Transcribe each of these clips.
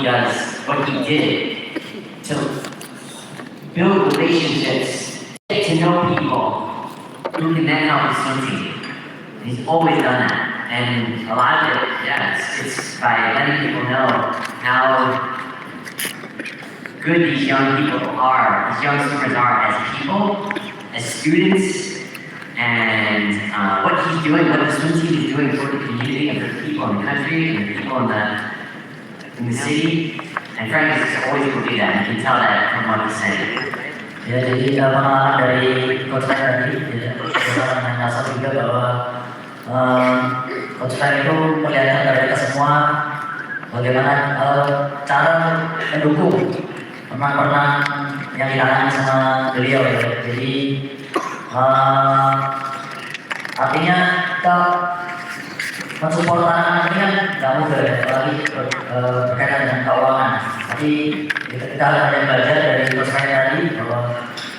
he does, what he did to build relationships, get to know people who can then help his swim team. He's always done that. And a lot of it, it's by letting people know how good these young people are, these young swimmers are as people, as students, and what he's doing, what the swim team is doing for the community and for the people in the country and the people in the city. And Frank has always believed that. You can tell that from what he's saying. Ya, jadi pengalaman dari coach Frank tadi, ya, saya menyasar juga bahwa coach Frank itu melihatkan dari kita semua bagaimana cara mendukung teman-teman yang ditangan sama beliau ya. Jadi artinya kita mensupport anak-anak ini kan nggak mudah ya, apalagi berkaitan dengan keuangan. Tapi kita ada belajar dari coach Frank tadi bahwa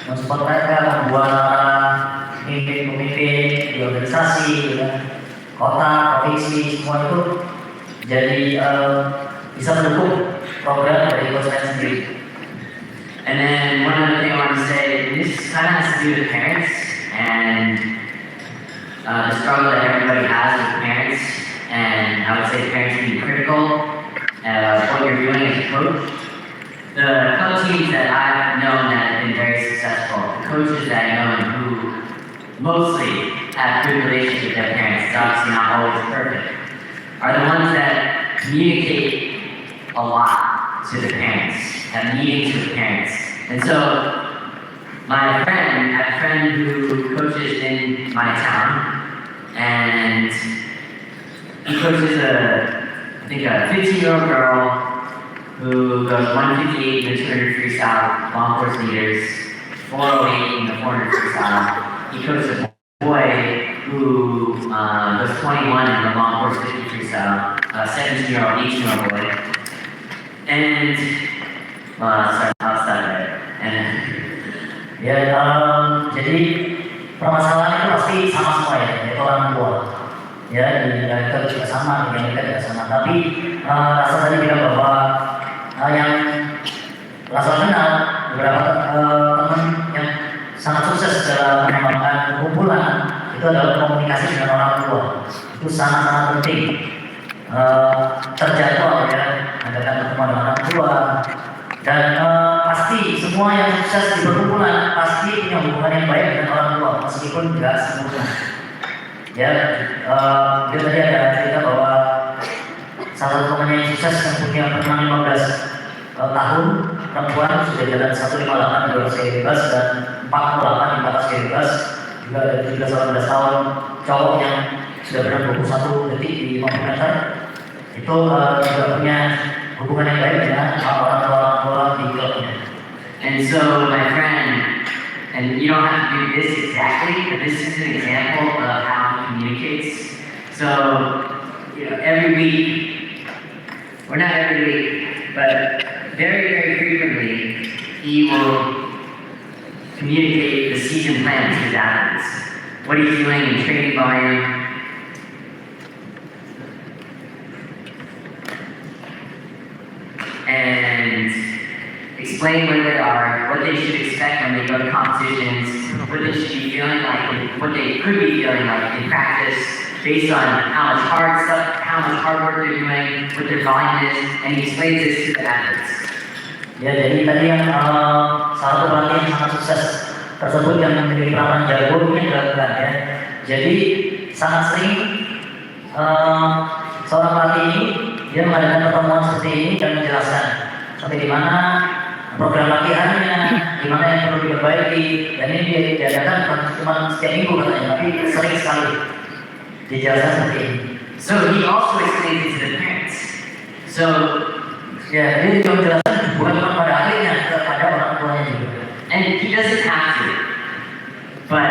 mensupport mereka, membuat pemimpin-pemimpin di organisasi, ya, kota, provinsi, semua itu jadi bisa mendukung program dari coach Frank sendiri. And then one other thing I want to say, this kind of has to do with parents and the struggle that everybody has with parents. And I would say parents can be critical of what you're doing as a coach. The club teams that I've known that have been very successful, the coaches that I know and who mostly have good relationships with their parents, it's obviously not always perfect, are the ones that communicate a lot to the parents, have meetings with the parents. And so, I have a friend who coaches in my town, and he coaches I think a 15-year-old girl who goes 158 in the 200 freestyle, long course meters, 408 in the 400 freestyle. He coaches a boy who goes 21 in the long course 50 freestyle, a 17-year-old, 18-year-old boy. And, sorry, I'll stop there. Ya, jadi permasalahan itu pasti sama semua ya, yaitu orang tua. Ya, di Amerika juga sama, di Amerika juga sama. Tapi rasa tadi bilang bahwa yang rasa kenal beberapa teman yang sangat sukses dalam mengembangkan kumpulan itu adalah komunikasi dengan orang tua. Itu sangat-sangat penting. Terjadwal ya, adakan pertemuan dengan orang tua. Dan pasti semua yang sukses di perkumpulan pasti punya hubungan yang baik dengan orang tua, meskipun tidak sempurna. Ya, dia tadi ada cerita bahwa salah satu temannya yang sukses yang punya pernah 15 tahun, perempuan sudah jalan 158 di luar seri bebas dan 48 di atas seri bebas, juga ada 17-18 tahun cowok yang sudah pernah 21 detik di 50 meter, itu juga punya hubungan yang baik dengan orang tua di klubnya. And so my friend, and you don't have to do this exactly, but this is an example of how he communicates. So, every week, or not every week, but very, very frequently, he will communicate the season plan to his athletes. What he's doing in training volume, and explain where they are, what they should expect when they go to competitions, what they should be feeling like, what they could be feeling like in practice, based on how much hard work they're doing, what their volume is, and he explains this to the athletes. Ya, jadi tadi yang salah satu pelatih yang sangat sukses tersebut yang memiliki peranan jago ini adalah ya. Jadi sangat sering seorang pelatih ini dia mengadakan pertemuan seperti ini dan menjelaskan sampai di mana program latihannya, di mana yang perlu diperbaiki, dan ini diadakan bukan cuma setiap minggu katanya, tapi sering sekali dijelaskan seperti ini. So he also explains it to the parents. So ya, dia juga menjelaskan bukan cuma pada atletnya, kepada orang tuanya juga. And he doesn't have to, but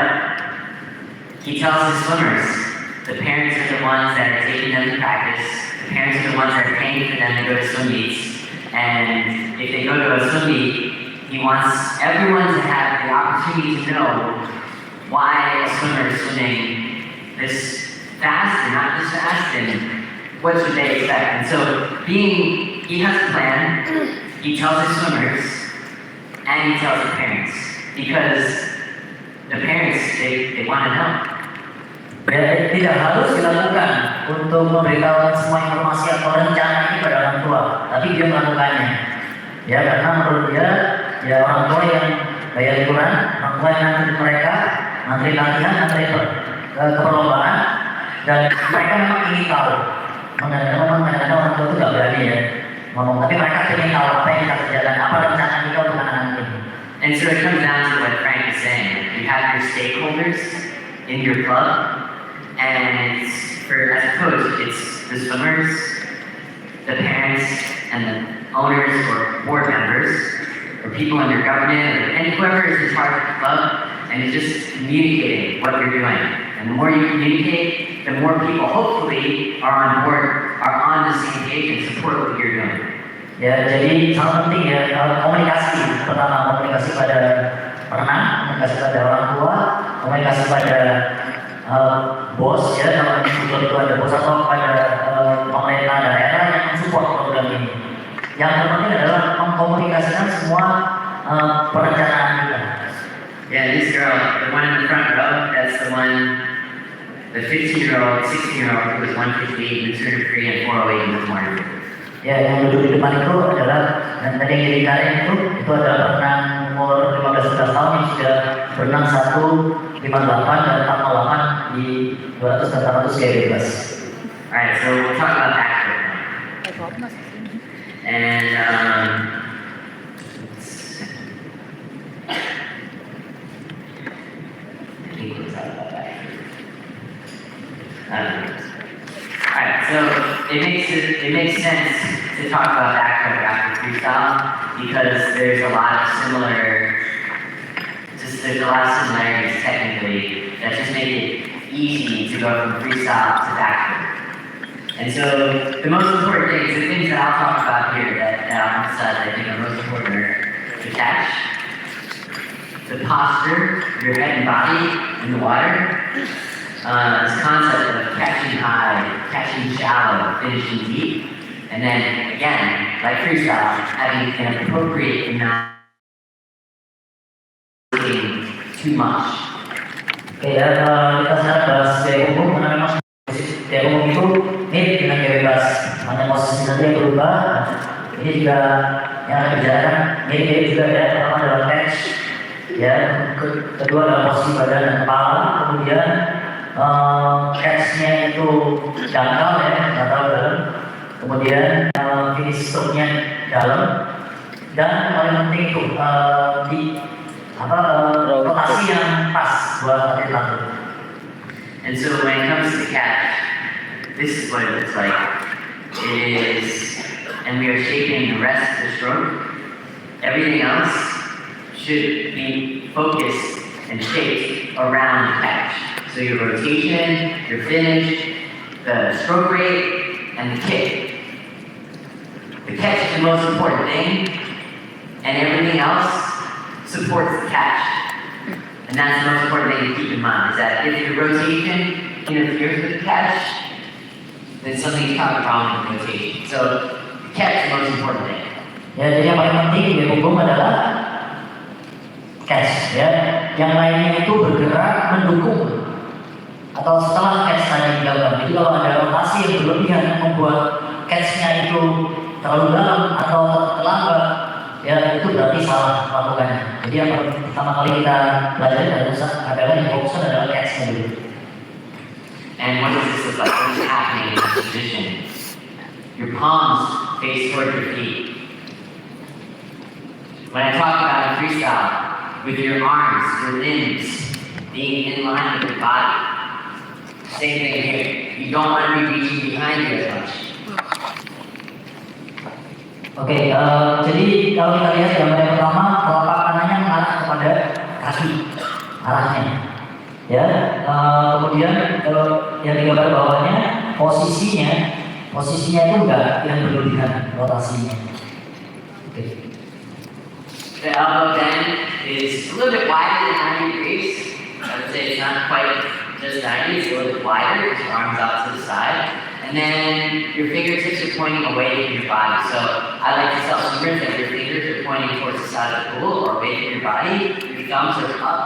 he tells his swimmers, the parents are the ones that are taking them to practice. The parents are the ones that are paying for them to go to swim meets. And if they go to a swim meet, he wants everyone to have the opportunity to know why a swimmer is swimming this fast and not this fast, and what should they expect. And so being he has a plan. He tells his swimmers, and he tells the parents because the parents they want to know. Ya, tidak harus dilakukan untuk memberitahu semua informasi atau rencana ini pada orang tua, tapi dia melakukannya. Ya, karena menurut dia, ya orang tua yang bayar iuran, orang tua yang nanti mereka, nanti latihan, nanti keperlombaan, dan mereka memang ingin tahu. Memang kadang-kadang orang tua itu nggak berani ya ngomong, tapi mereka ingin tahu apa yang kita kerjakan, apa rencana kita untuk anak-anak ini. And so it comes down to what Frank is saying. You have your stakeholders in your club. And it's for, as a coach, it's the swimmers, the parents, and the owners or board members, or people in your government, and whoever is in charge of the club, and it's just communicating what you're doing. And the more you communicate, the more people hopefully are on board, are on the same page and support what you're doing. Ya, jadi sangat penting ya komunikasi. Pertama, komunikasi pada perenang, komunikasi pada orang tua, komunikasi pada bos ya, kalau itu ada bos atau pada pemerintah daerah yang mensupport program ini. Yang terpenting adalah mengkomunikasikan semua perencanaan kita. Yeah, this girl, the one in the front row, that's the one, the 15-year-old, 16-year-old who was 158 in the 203 and 408 in the morning. Ya, yang duduk di depan itu adalah, dan tadi yang ditarik itu adalah perenang umur 15-16 tahun yang sudah berenang 158 dan 48 di 200 dan 800 gaya bebas. Alright, so we'll talk about backstroke now. And I think we'll talk about backstroke. Alright, so it makes sense to talk about backstroke after freestyle because there's a lot of similarities technically that just make it easy to go from freestyle to backstroke. And so the most important things, the things that I'll talk about here that I'll emphasize I think are most important are the catch, the posture, your head and body in the water, this concept of catching high, catching shallow, finishing deep, and then again, like freestyle, having an appropriate amount too much. Oke ya, kita sekarang bahas gaya umum karena memang gaya umum itu mirip dengan gaya bebas. Hanya posisi nanti yang berubah. Ini juga yang akan dibicarakan mirip juga ya. Pertama adalah catch, ya. Kedua adalah posisi badan dan kepala. Kemudian catch-nya itu dangkal ya, nggak tahu dalam. Kemudian finish stroke-nya dalam. Dan paling penting itu di rotasi yang pas buat atlet lari. And so when it comes to the catch, this is what it looks like. It is, and we are shaping the rest of the stroke. Everything else should be focused and shaped around the catch. So your rotation, your finish, the stroke rate, and the kick. The catch is the most important thing, and everything else supports the catch. And that's the most important thing to keep in mind, is that if your rotation interferes with the catch, then something's probably wrong with the rotation. So the catch is the most important thing. Ya, jadi yang paling penting di hukum adalah catch ya. Yang lainnya itu bergerak mendukung atau setelah catch tadi dilakukan. Jadi kalau ada rotasi yang berlebihan yang membuat catch-nya itu terlalu dalam atau terlambat, ya itu berarti salah melakukannya. Jadi yang pertama kali kita belajar adalah yang fokuskan adalah catch-nya dulu. And what does this look like? What is happening in this position? Your palms face toward your feet. When I talk about freestyle, with your arms, your limbs being in line with your body. Same thing here. You don't want to be reaching behind you as much. Oke, jadi kalau kita lihat gambar yang pertama, telapak kanannya mengarah kepada kaki arahnya. Ya, kemudian yang di gambar bawahnya posisinya itu enggak yang berlebihan rotasinya. Oke. The elbow bend is a little bit wider than 90 degrees. I would say it's not quite just 90, it's a little bit wider with your arms out to the side. And then your fingertips are pointing away from your body. So I like to tell swimmers that your fingers are pointing towards the side of the pool or away from your body. Your thumbs are up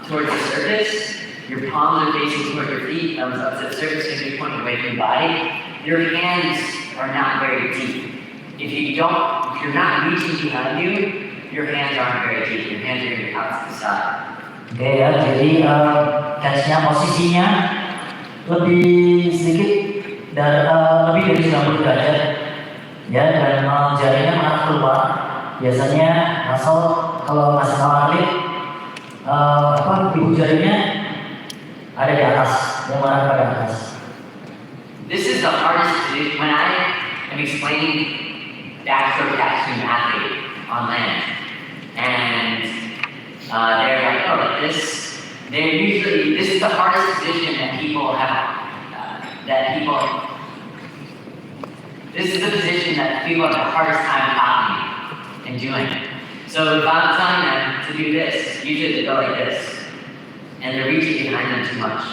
towards the surface. Your palms are facing toward your feet, thumbs up to the surface, fingers pointing away from your body. Your hands are not very deep. If you're not reaching behind you, your hands aren't very deep. Your hands are going to be out to the side. Oke ya, jadi catch-nya posisinya lebih sedikit lebih dari 90 derajat ya, dan jarinya mengarah keluar. Biasanya kalau masih atlet ibu jarinya ada di atas, yang mengarah pada atas. This is the hardest position when I am explaining backstroke catch to an athlete on land, and they're like, oh, like this. This is the hardest position that people have. This is the position that people have the hardest time copying and doing. So if I'm telling them to do this, usually they go like this, and they're reaching behind them too much.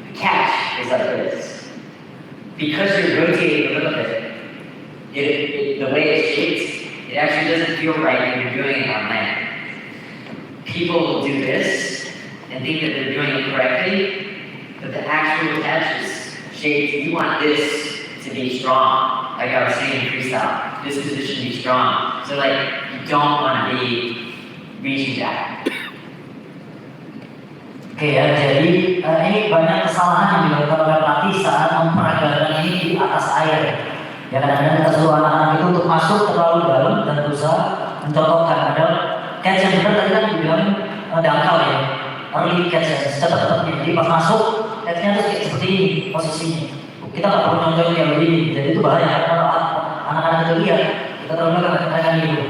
The catch is like this. Because you're rotating a little bit, the way it's shaped, it actually doesn't feel right when you're doing it on land. People will do this and think that they're doing it correctly, but the actual catch is shaped. You want this to be strong, like I was saying in freestyle. This position to be strong. So you don't want to be reaching back. Oke ya, jadi ini banyak kesalahan yang dilakukan oleh pelatih saat memperagakan ini di atas air. Ya, kadang-kadang kita suruh anak-anak itu untuk masuk terlalu dalam dan berusaha mencontohkan. Padahal catch yang benar tadi kan dibilang dangkal ya, early catch ya, secepat-cepatnya. Jadi pas masuk, catch-nya tuh kayak seperti ini posisinya. Kita nggak perlu nyontohin yang begini, jadi itu bahaya. Kalau anak-anak itu lihat, kita terlalu mereka gitu.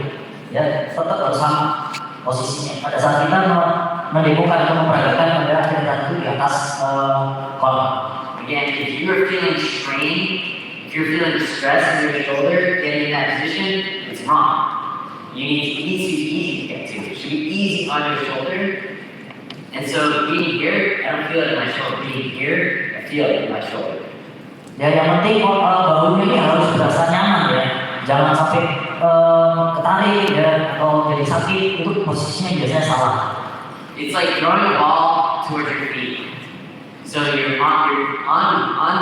Ya, tetap harus sama posisinya. Pada saat kita mendemokan atau memperagakan pada atlet itu di atas kolam. Again, if you are feeling strain, if you're feeling stress in your shoulder, getting in that position, it's wrong. It needs to be easy to get to. It should be easy on your shoulder. And so being here, I don't feel it in my shoulder. Being here, I feel it in my shoulder. Ya, yang penting bahunya ini harus berasa nyaman ya. Jangan sampai ketarik ya atau jadi sakit, itu posisinya biasanya salah. It's like throwing a ball towards your feet. So you're laying on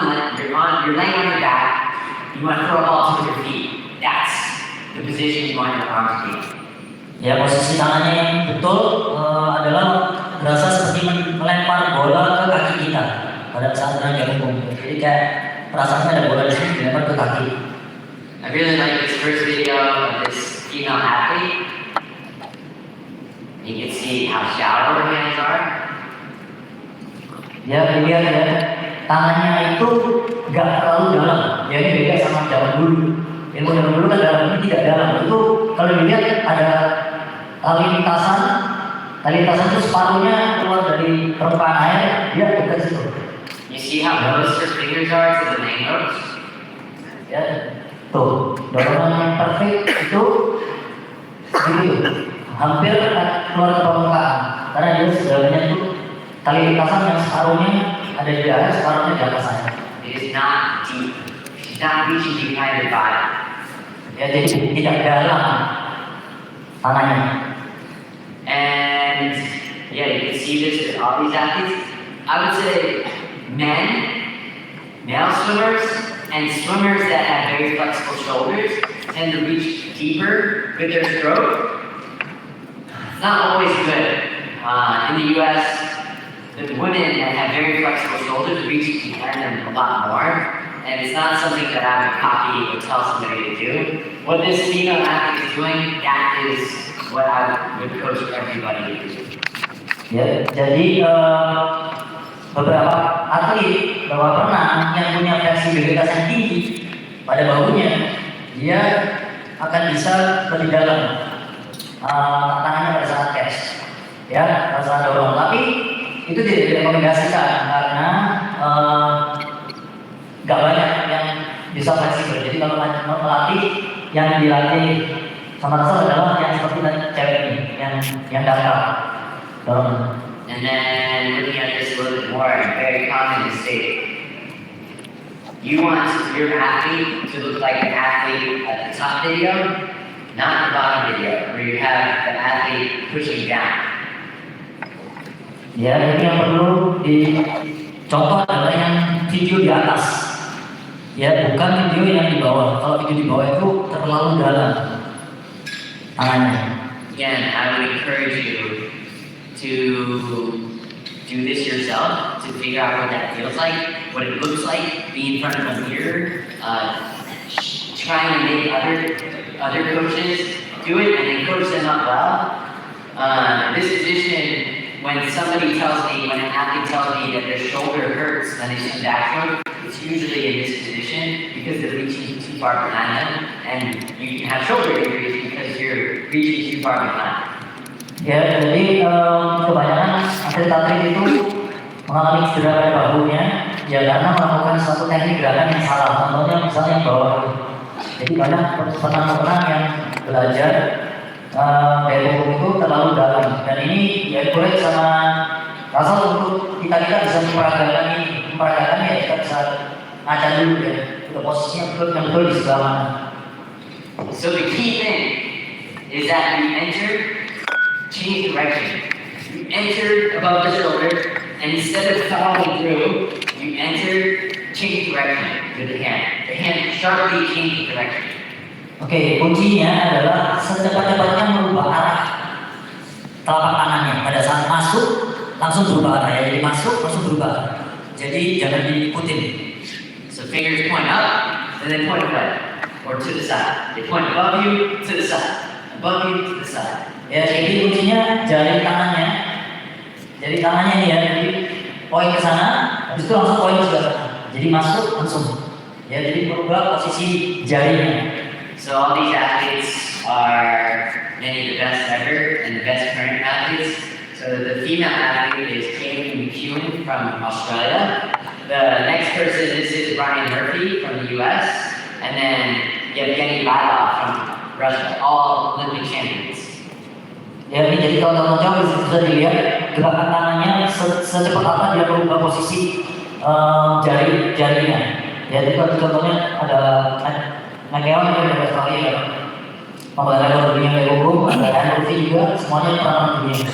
your back. You want to throw a ball towards your feet. That's the position you want your arms to be. Ya, posisi tangannya yang betul adalah berasa seperti melempar bola ke kaki kita pada saat menanjak punggung. Jadi kayak perasaannya ada bola di sini dilempar ke kaki. I really like this first video of this female athlete. You can see how shallow her hands are. Ya, dilihat ya, tangannya itu nggak terlalu dalam. Ya, ini beda sama zaman dulu. Ilmu zaman dulu kan dalam, ini tidak dalam. Itu kalau dilihat ada tali lintasan itu separuhnya keluar dari permukaan air, dia dekat situ. You see how close her fingers are to the main ropes? Ya, tuh, dorongan yang perfect itu gitu, hampir keluar ke permukaan. Karena dia sebenarnya itu tali lintasan yang separuhnya ada di air, separuhnya di atas air. It is not deep. She's not reaching behind her body. Ya, jadi tidak dalam tanahnya. And yeah, you can see this with all these athletes. I would say male swimmers, and swimmers that have very flexible shoulders tend to reach deeper with their stroke. It's not always good. In the US, the women that have very flexible shoulders reach behind them a lot more. And it's not something that I would copy or tell somebody to do. What this female athlete is doing, that is what I would coach everybody to do. Ya, jadi beberapa atlet, beberapa renang yang punya fleksibilitas yang tinggi pada bahunya, dia akan bisa lebih dalam tangannya pada saat catch, ya, pada saat dorong. Tapi itu tidak direkomendasikan karena nggak banyak yang bisa fleksibel. Jadi kalau melatih, yang dilatih sama Rasul adalah yang seperti cewek ini, yang dangkal dorong. And then looking at this a little bit more, very common mistake. You want your athlete to look like an athlete at the top video, not the bottom video, where you have the athlete pushing down. Ya, jadi yang perlu dicontoh adalah yang video di atas. Ya, bukan video yang di bawah. Kalau video di bawah itu terlalu dalam tangannya. Again, I would encourage you to do this yourself, to figure out what that feels like, what it looks like, be in front of a mirror, try and make other coaches do it and then coach them up well. This position, when somebody tells me, when an athlete tells me that their shoulder hurts when they do backstroke, it's usually in this position because they're reaching too far behind them, and you can have shoulder injuries because you're reaching too far behind. Ya, jadi kebanyakan atlet-atlet itu mengalami cedera pada bahunya, ya karena melakukan suatu teknik gerakan yang salah. Contohnya misalnya yang bawah. Jadi banyak penang-penang yang belajar dari hukum itu terlalu dalam. Dan ini ya boleh sama Russell untuk kita bisa memperagakan ya kita bisa ngaca dulu ya, posisinya betul di sebelah mana. So the key thing is that you enter, change direction. You enter above the shoulder, and instead of following through, you enter, change direction with the hand. The hand sharply changes direction. Oke, kuncinya adalah secepat-cepatnya merubah arah telapak tangannya. Pada saat masuk, langsung berubah arah. Ya, jadi masuk, langsung berubah arah. Jadi jangan diikutin. So fingers point up, and then point away, or to the side. They point above you, to the side. Above you, to the side. Ya, jadi kuncinya jari tangannya. Jadi tangannya ini ya, jadi poin ke sana, habis itu langsung poin ke sebelah sana. Jadi masuk langsung. Ya, jadi berubah posisi jarinya. So all these athletes are many of the best ever and the best current athletes. So the female athlete is Kaylee McEwen from Australia. The next person, this is Ryan Murphy from the US. And then Yevgeny Lylov from Russia, all Olympic champions. Ya, ini jadi kalau teman-teman bisa dilihat gerakan tangannya secepat apa dia berubah posisi jarinya. Ya, jadi kalau contohnya ada Nageon yang dari Australia, pembalap dunia dari hukum, ada Murphy juga, semuanya pernah dunia.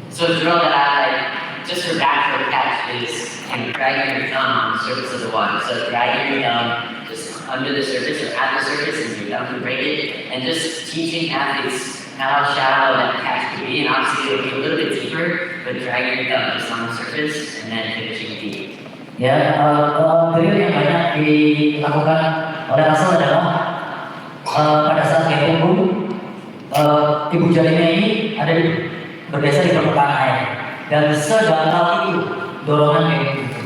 So the drill that I like, just for backstroke catch, is dragging your thumb on the surface of the water. So dragging your thumb just under the surface or at the surface, and your thumb can break it, and just teaching athletes how shallow that catch can be. And obviously it'll be a little bit deeper, but dragging your thumb just on the surface and then finishing deep. Ya, drill yang banyak dilakukan oleh Russell adalah pada saat dia punggung, ibu jarinya ini ada bergeser di permukaan air dan sedangkal itu dorongan kayak gitu.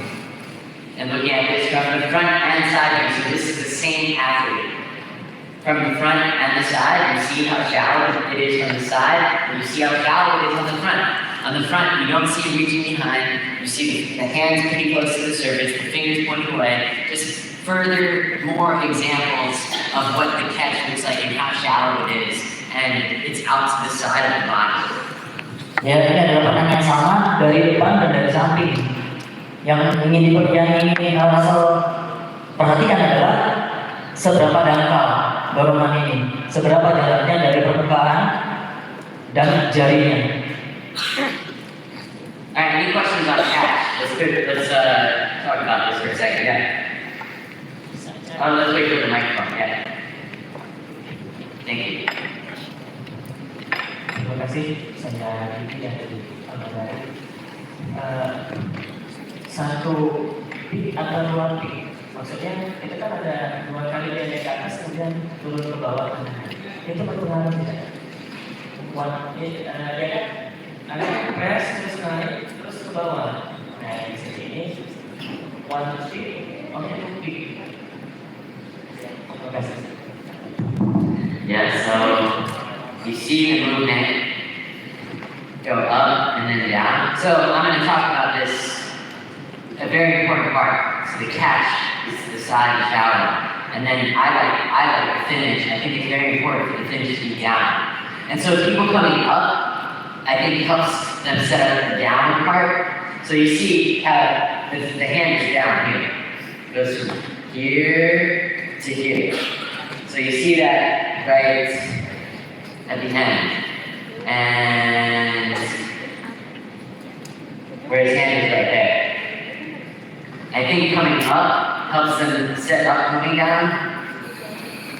And looking at this from the front and side view, so this is the same athlete. From the front and the side, you see how shallow it is from the side, and you see how shallow it is on the front. On the front, you don't see reaching behind, you see the hands pretty close to the surface, the fingers pointing away, just further more examples of what the catch looks like and how shallow it is, and it's out to the side of the body. Ya, ini adalah pertanyaan yang sama dari depan dan dari samping. Yang ingin Russell perhatikan adalah seberapa dangkal dorongan ini, seberapa jaraknya dari permukaan dan jarinya. Alright, any questions on catch? Let's talk about this for a second. Yeah. Let's wait for the microphone. Yeah. Thank you. Terima kasih. Saya Diki yang dari Alabama. Satu peak atau dua peak. Maksudnya itu kan ada dua kali dia naik ke atas kemudian turun ke bawah. Itu berpengaruh tidak? Dia kan ada press terus naik terus ke bawah. Nah di sini one peak, two peak. Terima kasih. Yeah, so you see the movement go up and then down. So I'm going to talk about this, a very important part. So the catch is the side of the shallow. And then I like the finish. I think it's very important for the finish to be down. And so people coming up, I think it helps them set up the downward part. So you see how the hand is down here. Goes through here to here. So you see that right at the end. And where his hand is right there. I think coming up helps them set up coming down.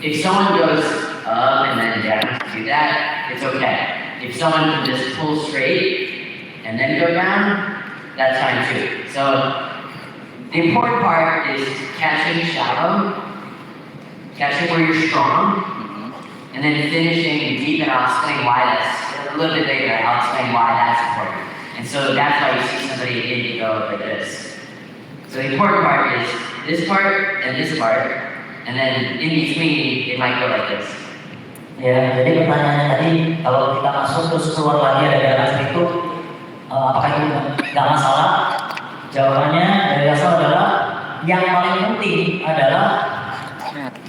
If someone goes up and then down to do that, it's okay. If someone can just pull straight and then go down, that's fine too. So the important part is catching shallow, catching where you're strong, and then finishing deep, and I'll explain why that's, a little bit later, I'll explain why that's important. And so that's why you see somebody in go like this. So the important part is this part and this part, and then in between, it might go like this. Ya, jadi pertanyaannya tadi, kalau kita masuk terus keluar lagi ada dalam itu, apakah itu nggak masalah? Jawabannya dari dasar adalah yang paling penting adalah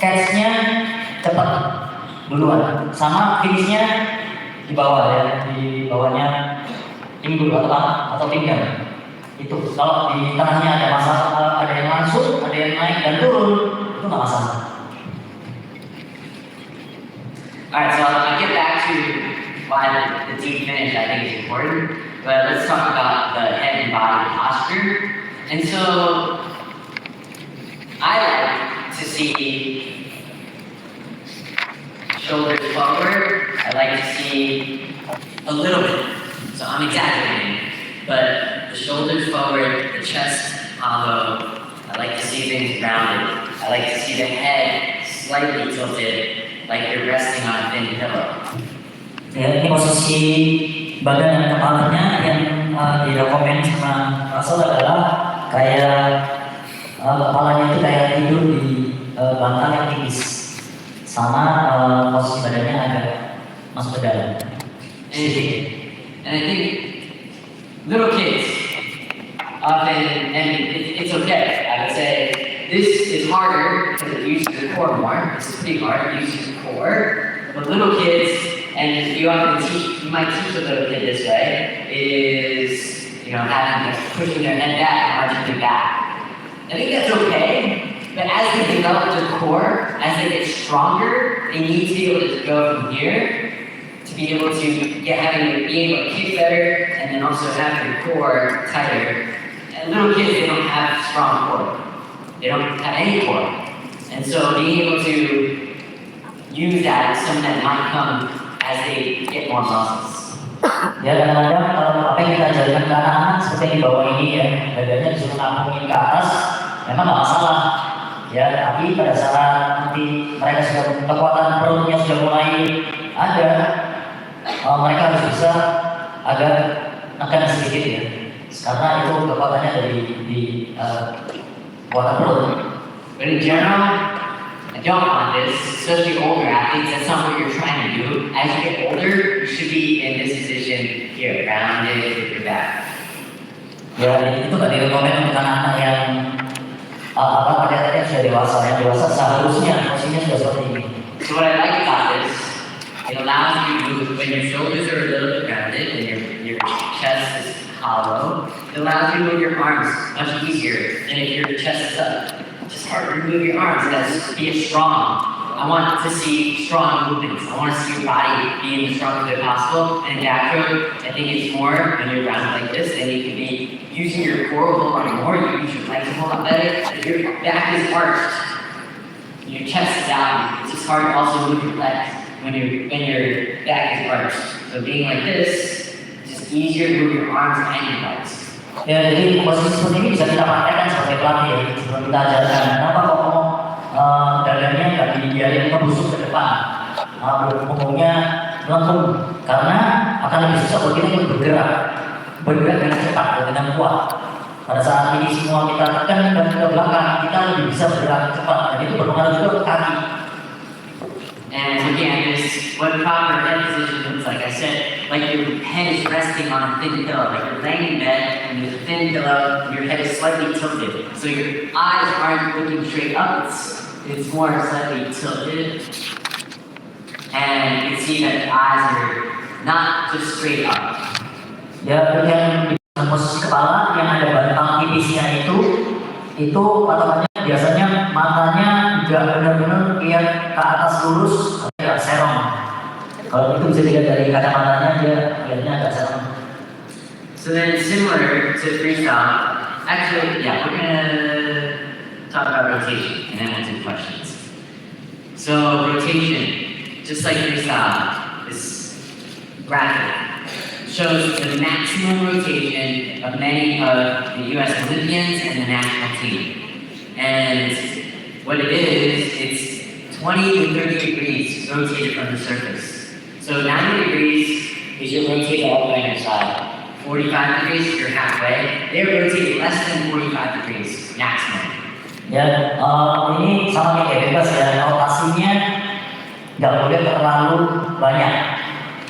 catch-nya cepat duluan, sama finishnya di bawah ya, di bawahnya pinggul atau pinggang. Itu kalau di tengahnya ada masalah, ada yang langsung, ada yang naik dan turun, itu nggak masalah. Alright, so I'll get back to why the deep finish I think is important, but let's talk about the head and body posture. And so I like to see shoulders forward. I like to see a little bit, so I'm exaggerating, but the shoulders forward, the chest hollow. I like to see things rounded. I like to see the head slightly tilted, like you're resting on a thin pillow. Ya, ini posisi badan dan kepalanya yang direkomend sama Rasul adalah kayak kepalanya itu kayak tidur di bantal yang tipis, sama posisi badannya agak masuk ke dalam. And I think little kids often, and it's okay, I would say, this is harder because it uses the core more. This is pretty hard, it uses the core. But little kids, and you might teach a little kid this way, is, having pushing their head back and arching their back. I think that's okay, but as they develop the core, as they get stronger, they need to be able to go from here to be able to be able to kick better, and then also have your core tighter. And little kids, they don't have strong core. They don't have any core. And so being able to use that is something that might come as they get more muscles. Ya, kadang-kadang kalau apa yang kita ajarkan ke anak-anak seperti yang di bawah ini ya, badannya disuruh ngambungin ke atas, memang nggak masalah. Ya, tapi pada saat nanti mereka sudah kekuatan perutnya sudah mulai ada, mereka harus bisa agak nekan sedikit ya, karena itu kekuatannya di kekuatan perut. But in general, I don't want this, especially older athletes. That's not what you're trying to do. As you get older, you should be in this position here, rounded with your back. Ya, itu nggak direkomend untuk anak-anak yang pada yang sudah dewasa. Yang dewasa seharusnya posisinya sudah seperti ini. So what I like about this, it allows you to, when your shoulders are a little bit rounded and your chest is hollow, it allows you to move your arms much easier than if your chest is up. It's harder to move your arms. That's be strong. I want to see strong movements. I want to see your body being the strongest way possible. And in backstroke, I think it's more when you're rounded like this, then you can be using your core a whole lot more. You use your legs a whole lot better. If your back is arched, your chest is out. It's just hard to also move your legs when your back is arched. So being like this, it's just easier to move your arms and your legs. Ya, jadi posisi seperti ini bisa kita praktekkan sebagai pelatih ya, sebelum kita ajarkan. Kenapa kok mau dadanya nggak dibiarin membusuk ke depan, punggungnya melengkung, karena akan lebih susah buat kita untuk bergerak dengan cepat dan dengan kuat. Pada saat ini semua kita tekan dan ke belakang, kita lebih bisa bergerak cepat, dan itu berpengaruh juga ke kaki. And again, this what proper head position looks like. I said, like your head is resting on a thin pillow, like you're laying in bed and there's a thin pillow, and your head is slightly tilted. So your eyes aren't looking straight up, it's more slightly tilted. And you can see that the eyes are not just straight up. Ya, yang di posisi kepala yang ada bantang tipisnya itu patokannya biasanya mata dilihat dari kacamatanya dia lihatnya agak serem. So then similar to freestyle, actually, yeah, we're gonna talk about rotation and then we'll do questions. So rotation, just like freestyle, this graphic shows the maximum rotation of many of the US Olympians and the national team. And what it is, it's 20 to 30 degrees rotated from the surface. So 90 degrees is your rotate all the way on your side. 45 degrees, you're halfway. They're rotating less than 45 degrees maximum. Ya, ini sama kayak bebas ya, rotasinya nggak boleh terlalu banyak.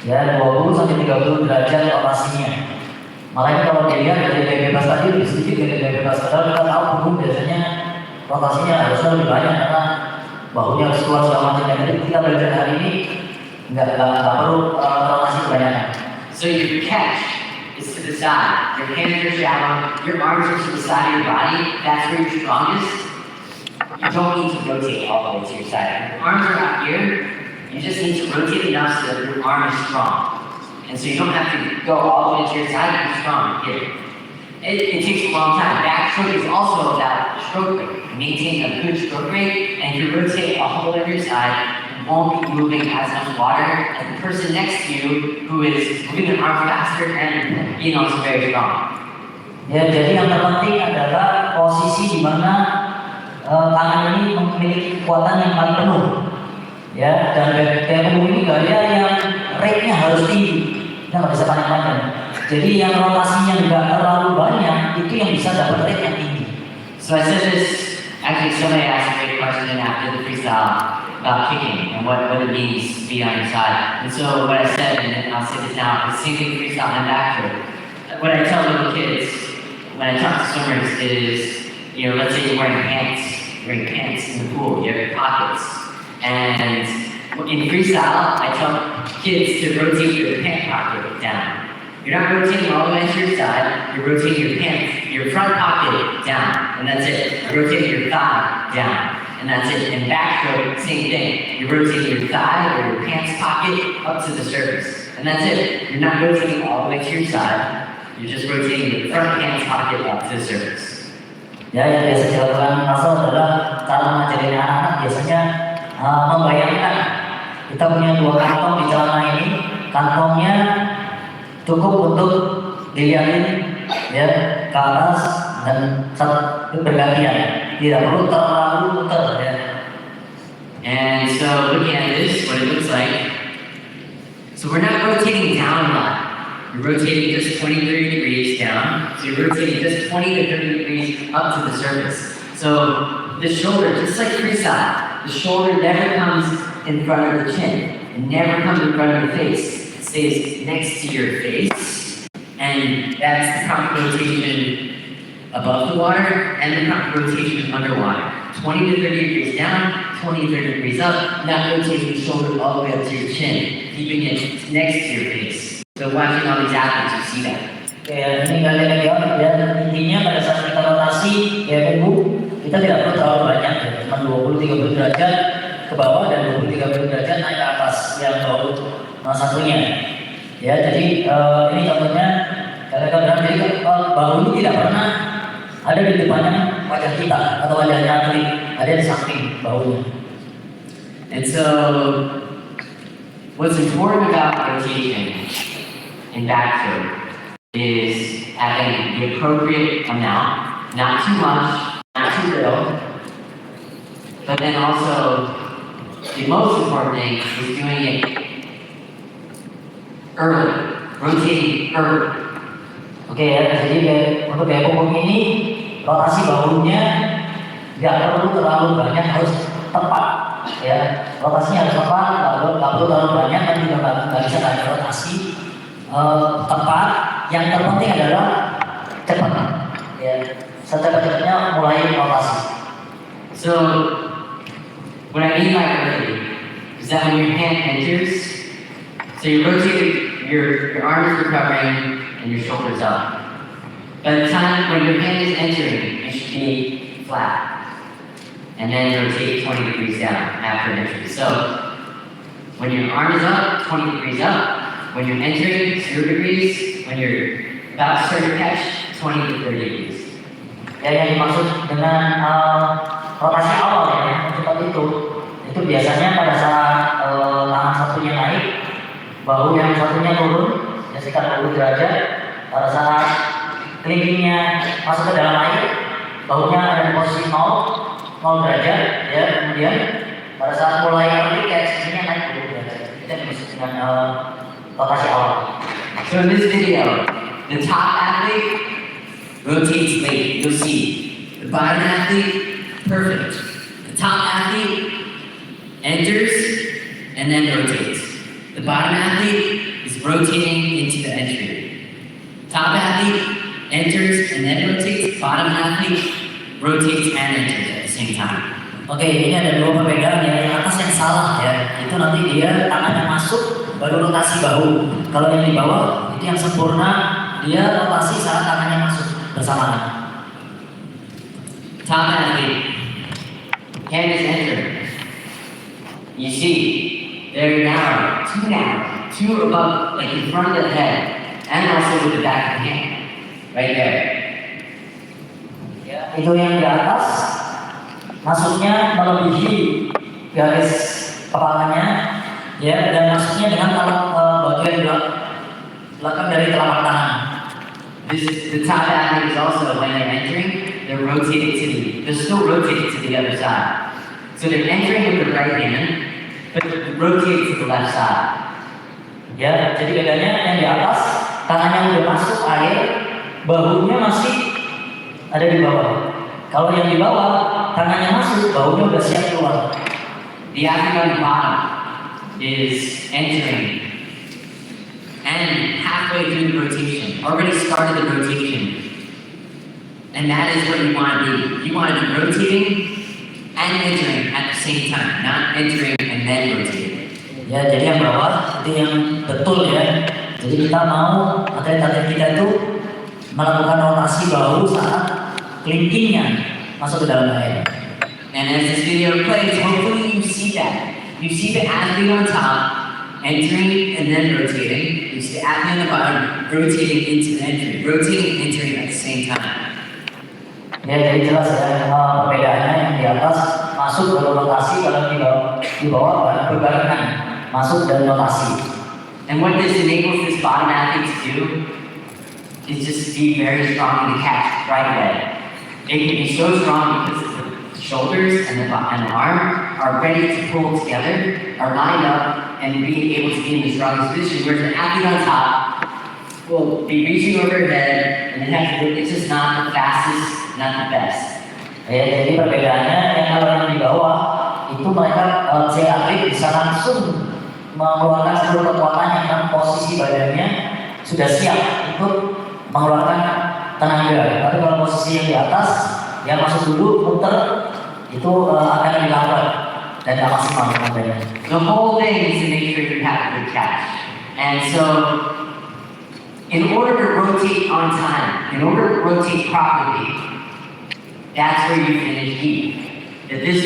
Ya, 20 sampai 30 derajat rotasinya. Makanya kalau dilihat dari gaya bebas tadi lebih sedikit dari gaya bebas, padahal kita tahu punggung biasanya rotasinya harusnya lebih banyak karena bahunya harus keluar segala macam. Jadi kita belajar hari ini nggak perlu rotasi kebanyakan. So your catch is to the side. Your hands are shallow. Your arms are to the side of your body. That's where you're strongest. You don't need to rotate all the way to your side. Your arms are out here. You just need to rotate enough so that your arm is strong. And so you don't have to go all the way to your side. You're strong here. It takes a long time. Backstroke is also about stroke rate. Maintain a good stroke rate, and if you rotate all the way to your side, you won't be moving as much water as the person next to you who is moving their arm faster and is very strong. Ya, jadi yang terpenting adalah posisi di mana tangan ini memiliki kekuatan yang paling penuh. Ya, dan gaya punggung ini gaya yang rate-nya harus tinggi. Kita nggak bisa panjang-panjang. Jadi yang rotasinya nggak terlalu banyak itu yang bisa dapat rate yang tinggi. So I said this, actually somebody asked a great question after the freestyle about kicking and what it means to be on your side. And so what I said, and I'll say this now, the same thing freestyle and backstroke. What I tell little kids when I talk to swimmers is, let's say you're wearing pants in the pool, you have your pockets. And in freestyle, I tell kids to rotate your pant pocket down. You're not rotating all the way to your side, you're rotating your front pocket down, and that's it. You're rotating your thigh down, and that's it. In backstroke, same thing. You're rotating your thigh or your pants pocket up to the surface, and that's it. You're not rotating all the way to your side, you're just rotating your front pants pocket up to the surface. Ya, yang biasa dilakukan Russell adalah cara mengajarin anak-anak biasanya membayangkan kita punya 2 kantong di celana ini, kantongnya cukup untuk dilihatin ya ke atas dan bergantian, tidak perlu terlalu muter ya. And so looking at this, what it looks like, so we're not rotating down a lot. You're rotating just 20 to 30 degrees down. So you're rotating just 20 to 30 degrees up to the surface. So the shoulder, just like freestyle, the shoulder never comes in front of the chin. It never comes in front of the face. It stays next to your face. And that's the proper rotation above the water and the proper rotation underwater. 20 to 30 degrees down, 20 to 30 degrees up, not rotating the shoulder all the way up to your chin, keeping it next to your face. So watching all these athletes, you see that. Kayak ini kalian lihat ya, intinya pada saat kita rotasi kayak punggung, kita tidak perlu terlalu banyak ya, cuma 20-30 derajat ke bawah dan 20-30 derajat naik ke atas yang bahu satunya. Ya, jadi ini contohnya kadang-kadang jadi bahu ini tidak pernah ada di depannya wajah kita atau wajahnya atlet, ada di samping bahunya. And so what's important about rotation in backstroke is having the appropriate amount, not too much, not too little, but then also the most important thing is doing it early, rotating early. Oke ya, jadi untuk gaya punggung ini rotasi bahunya nggak perlu terlalu banyak, harus tepat ya, rotasinya harus tepat, nggak perlu terlalu banyak dan juga nggak bisa ada rotasi tepat. Yang terpenting adalah cepat ya, secepat-cepatnya mulai rotasi. So what I mean by early is that when your hand enters, so you rotate your arm is recovering and your shoulders up. By the time when your hand is entering, it should be flat. And then rotate 20 degrees down after entry. So When your arm is up, 20 degrees up. When you're entering, 0 degrees. When you're about to start your catch, 20 to 30 degrees. Ya, yang dimaksud dengan rotasi awal ya, yang cepat itu biasanya pada saat tangan satunya naik, bahu yang satunya turun, ya sekitar 20 derajat. Pada saat kelingkingnya masuk ke dalam air, bahunya ada di posisi 0 derajat, ya. Kemudian pada saat mulai early catch, ini naik 20 derajat. Itu yang dimaksud dengan rotasi awal. So in this video, the top athlete rotates late. You'll see the bottom athlete, perfect. The top athlete enters and then rotates. The bottom athlete is rotating into the entry. Top athlete enters and then rotates. Bottom athlete rotates and enters at the same time. Oke, ini ada dua perbedaan ya. Yang atas yang salah ya, itu nanti dia tangannya masuk baru rotasi bahu. Kalau yang di bawah itu yang sempurna, dia rotasi saat tangannya masuk bersamaan. Top athlete, hand is entered. You see, they're narrow, two above, like in front of the head, and also with the back of the hand, right there. Ya, itu yang di atas masuknya melebihi garis kepalanya, ya, dan masuknya dengan bagian belakang dari telapak tangan. The top athlete is also, when they're entering, they're still rotated to the other side. So they're entering with the right hand, but rotated to the left side. Ya, jadi bedanya yang di atas tangannya udah masuk air, bahunya masih ada di bawah. Kalau yang di bawah tangannya masuk, bahunya udah siap keluar. The athlete on the bottom is entering and halfway through the rotation, already started the rotation. And that is what you want to do. You want to be rotating and entering at the same time, not entering and then rotating. Ya, jadi yang bawah itu yang betul ya. Jadi kita mau atlet-atlet kita itu melakukan rotasi bahu saat kelingkingnya masuk ke dalam air. And as this video plays, hopefully you see that. You see the athlete on top entering and then rotating. You see the athlete on the bottom rotating into the entry, rotating and entering at the same time. Ya, jadi jelas ya perbedaannya. Yang di atas masuk baru rotasi, kalau di bawah berbarengan masuk dan rotasi. And what this enables this bottom athlete to do is just be very strong in the catch right away. It can be so strong because the shoulders and the arm are ready to pull together, are lined up, and be able to be in the strongest position. Whereas the athlete on top will be reaching over her head, and it's just not the fastest, not the best. Ya, jadi perbedaannya yang kalau yang di bawah itu mereka si atlet bisa langsung mengeluarkan seluruh kekuatannya dan posisi badannya sudah siap untuk mengeluarkan tenaga. Tapi kalau posisi yang di atas, dia masuk dulu, muter, itu akan lebih lambat dan tidak maksimal tenaganya. The whole thing is to make sure you have a good catch. And so, in order to rotate on time, in order to rotate properly, that's where you finish deep. That this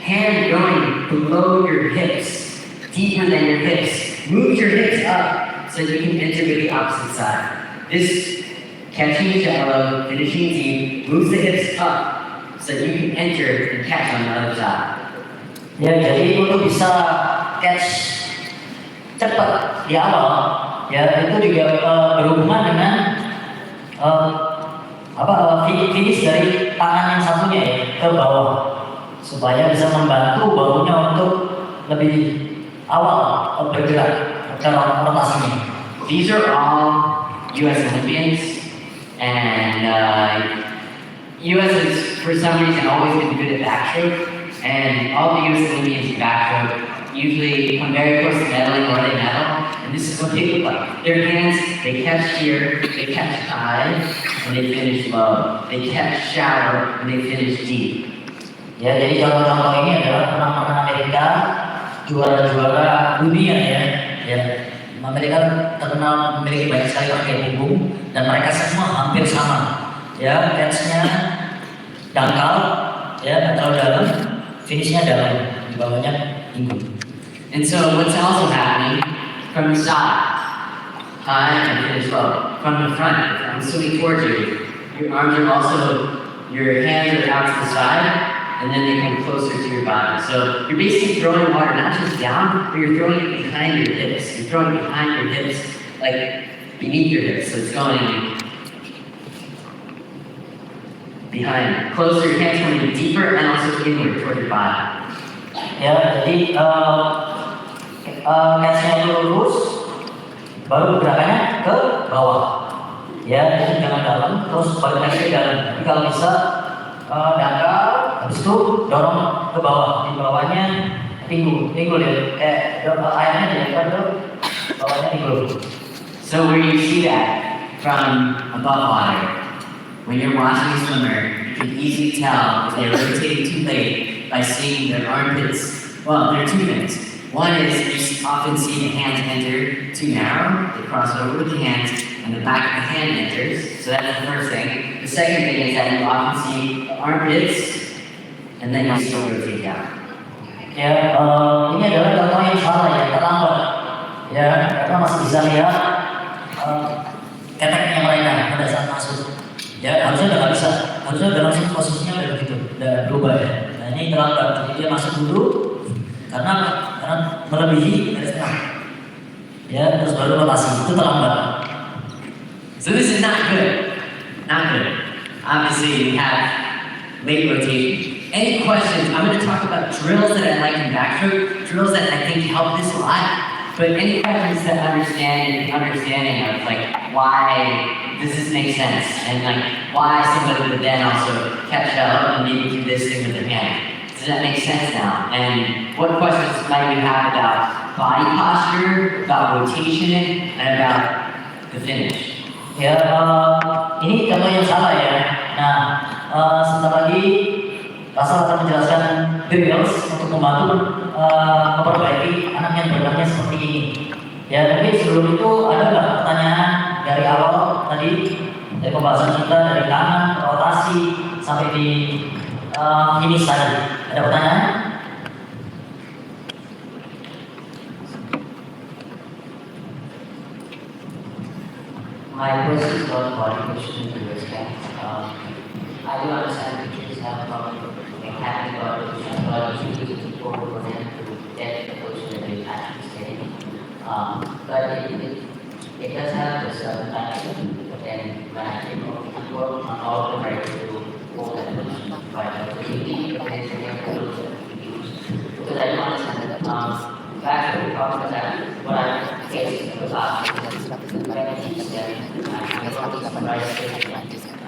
hand going below your hips, deeper than your hips, moves your hips up so you can enter with the opposite side. This catching shallow, finishing deep, moves the hips up so you can enter and catch on the other side. Ya, jadi untuk bisa catch cepat di awal, ya itu juga berhubungan dengan finish dari tangan yang satunya ya ke bawah, supaya bisa membantu bahunya untuk lebih awal bergerak cara rotasinya. These are all U.S. Olympians, and U.S. has for some reason always been good at backstroke, and all the U.S. Olympians in backstroke usually come very close to medaling or they medal, and this is what they look like. Their hands, they catch here, they catch high, and they finish low. They catch shallow, and they finish deep. Ya, jadi contoh-contoh ini adalah penang-penang Amerika, juara-juara dunia ya. Amerika terkenal memiliki banyak sekali pakai punggung dan mereka semua hampir sama. Ya, catch-nya dangkal, ya, atau dalam, finishnya dalam, di bawahnya tinggi. And so what's also happening from the side, and finish low. From the front, if I'm swimming towards you, your arms are also, your hands are out to the side, and then they come closer to your body. So you're basically throwing water not just down, but you're throwing it behind your hips. You're throwing it behind your hips, like beneath your hips. So it's going behind, closer, your hands coming deeper, and also inward toward your body. Ya, jadi cashnya itu lurus, baru gerakannya ke bawah. Ya, jadi jangan dalam, terus balik lagi ke dalam. Jadi kalau bisa dangkal, habis itu dorong ke bawah. Di bawahnya pinggul ya. Airnya dilempar ke bawahnya pinggul. So where you see that from above water, when you're watching a swimmer, you can easily tell if they're rotating too late by seeing their armpits. Well, there are two things. One is you often see the hands enter too narrow, they cross over with the hands, and the back of the hand enters. So that's the first thing. The second thing is that you often see the armpits, and then you still rotate down. Ya, ini adalah contoh yang salah ya, terlambat. Ya, karena masih bisa lihat keteknya mereka pada saat masuk. Ya, harusnya udah nggak bisa. Harusnya udah langsung posisinya udah begitu, udah berubah ya. Nah ini terlambat, jadi dia masuk dulu karena melebihi dari setengah. Ya, terus baru rotasi, itu terlambat. So this is not good. Not good. Obviously, we have late rotation. Any questions? I'm going to talk about drills that I like in backstroke, drills that I think help this a lot. But any questions that understanding of like why does this make sense, and like why somebody would then also catch up and maybe do this thing with their hand? Does that make sense now? And what questions might you have about body posture, about rotation, and about the finish? Ya, ini contoh yang salah ya. Nah, sebentar lagi Pasal akan menjelaskan drills untuk membantu memperbaiki anak yang berenangnya seperti ini. Ya, tapi sebelum itu ada nggak pertanyaan dari awal tadi dari pembahasan kita dari tangan, rotasi sampai di finish tadi? Ada pertanyaan? My question is about body position and respect. I do understand that kids have a problem with having body position, but it's really important for them to get the position that they actually stay in. But it does have this dimension, but then when I think of it, work on all the right to hold that position, right? So you need the basic tools that we use. Because I do understand that back to the problem that what I faced in the last when I teach them, I work with right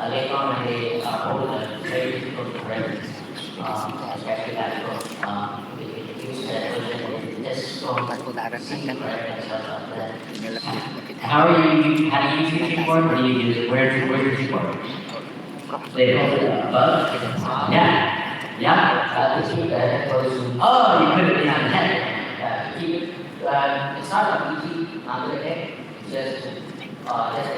later on when they hold a very difficult reference, especially that book, it use that version, just don't see right How do you use your keyboard? Or do you use where's your keyboard? They hold it above? Yeah. Yeah? Oh, you put it behind the head. It's not an easy under the head, just the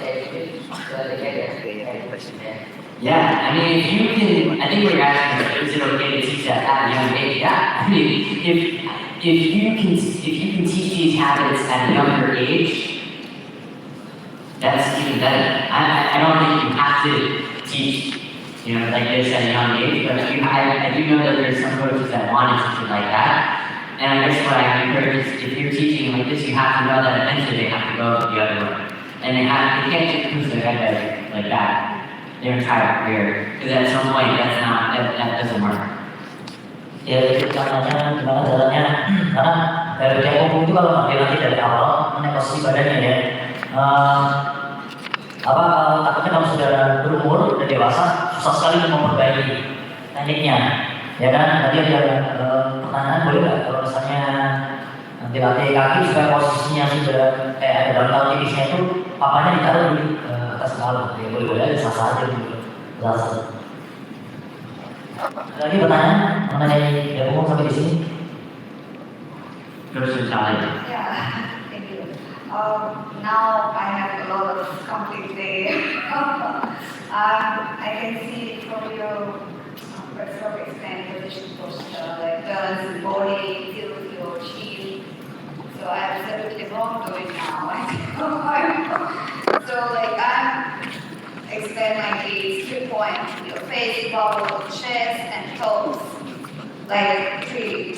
edge of it, so that they get there. Yeah, I mean, if you can, I think what you're asking is it okay to teach that at a young age? Yeah, I mean, if you can teach these habits at a younger age, that's even better. I don't think you have to teach, like this at a young age, but I do know that there's some coaches that want to teach it like that. And I guess what I encourage is if you're teaching like this, you have to know that eventually they have to go the other way. And they can't just push their head like that their entire career. Because at some point that doesn't work. Ya, itu caranya gimana caranya? Karena dari tempo itu kalau nggak dilatih dari awal menekosi badannya ya. Takutnya kalau sudah berumur dan dewasa susah sekali memperbaiki tekniknya. Ya kan, tadi ada pertanyaan boleh nggak kalau misalnya dilatih kaki supaya posisinya sudah kayak ada bantal tipisnya itu papanya ditaruh di atas kepala, ya boleh aja sah aja gitu, rasa. Lagi pertanyaan mengenai ya umum sampai di sini. Terus misalnya. Yeah, thank you. Now I have a lot of complete day. I can see from your breaststroke expand position posture, like turns, body, tilt your chin, so I'm absolutely wrong doing now. So like I'm expand my gaze 3 points, your face, bubble, chest, and toes. Like three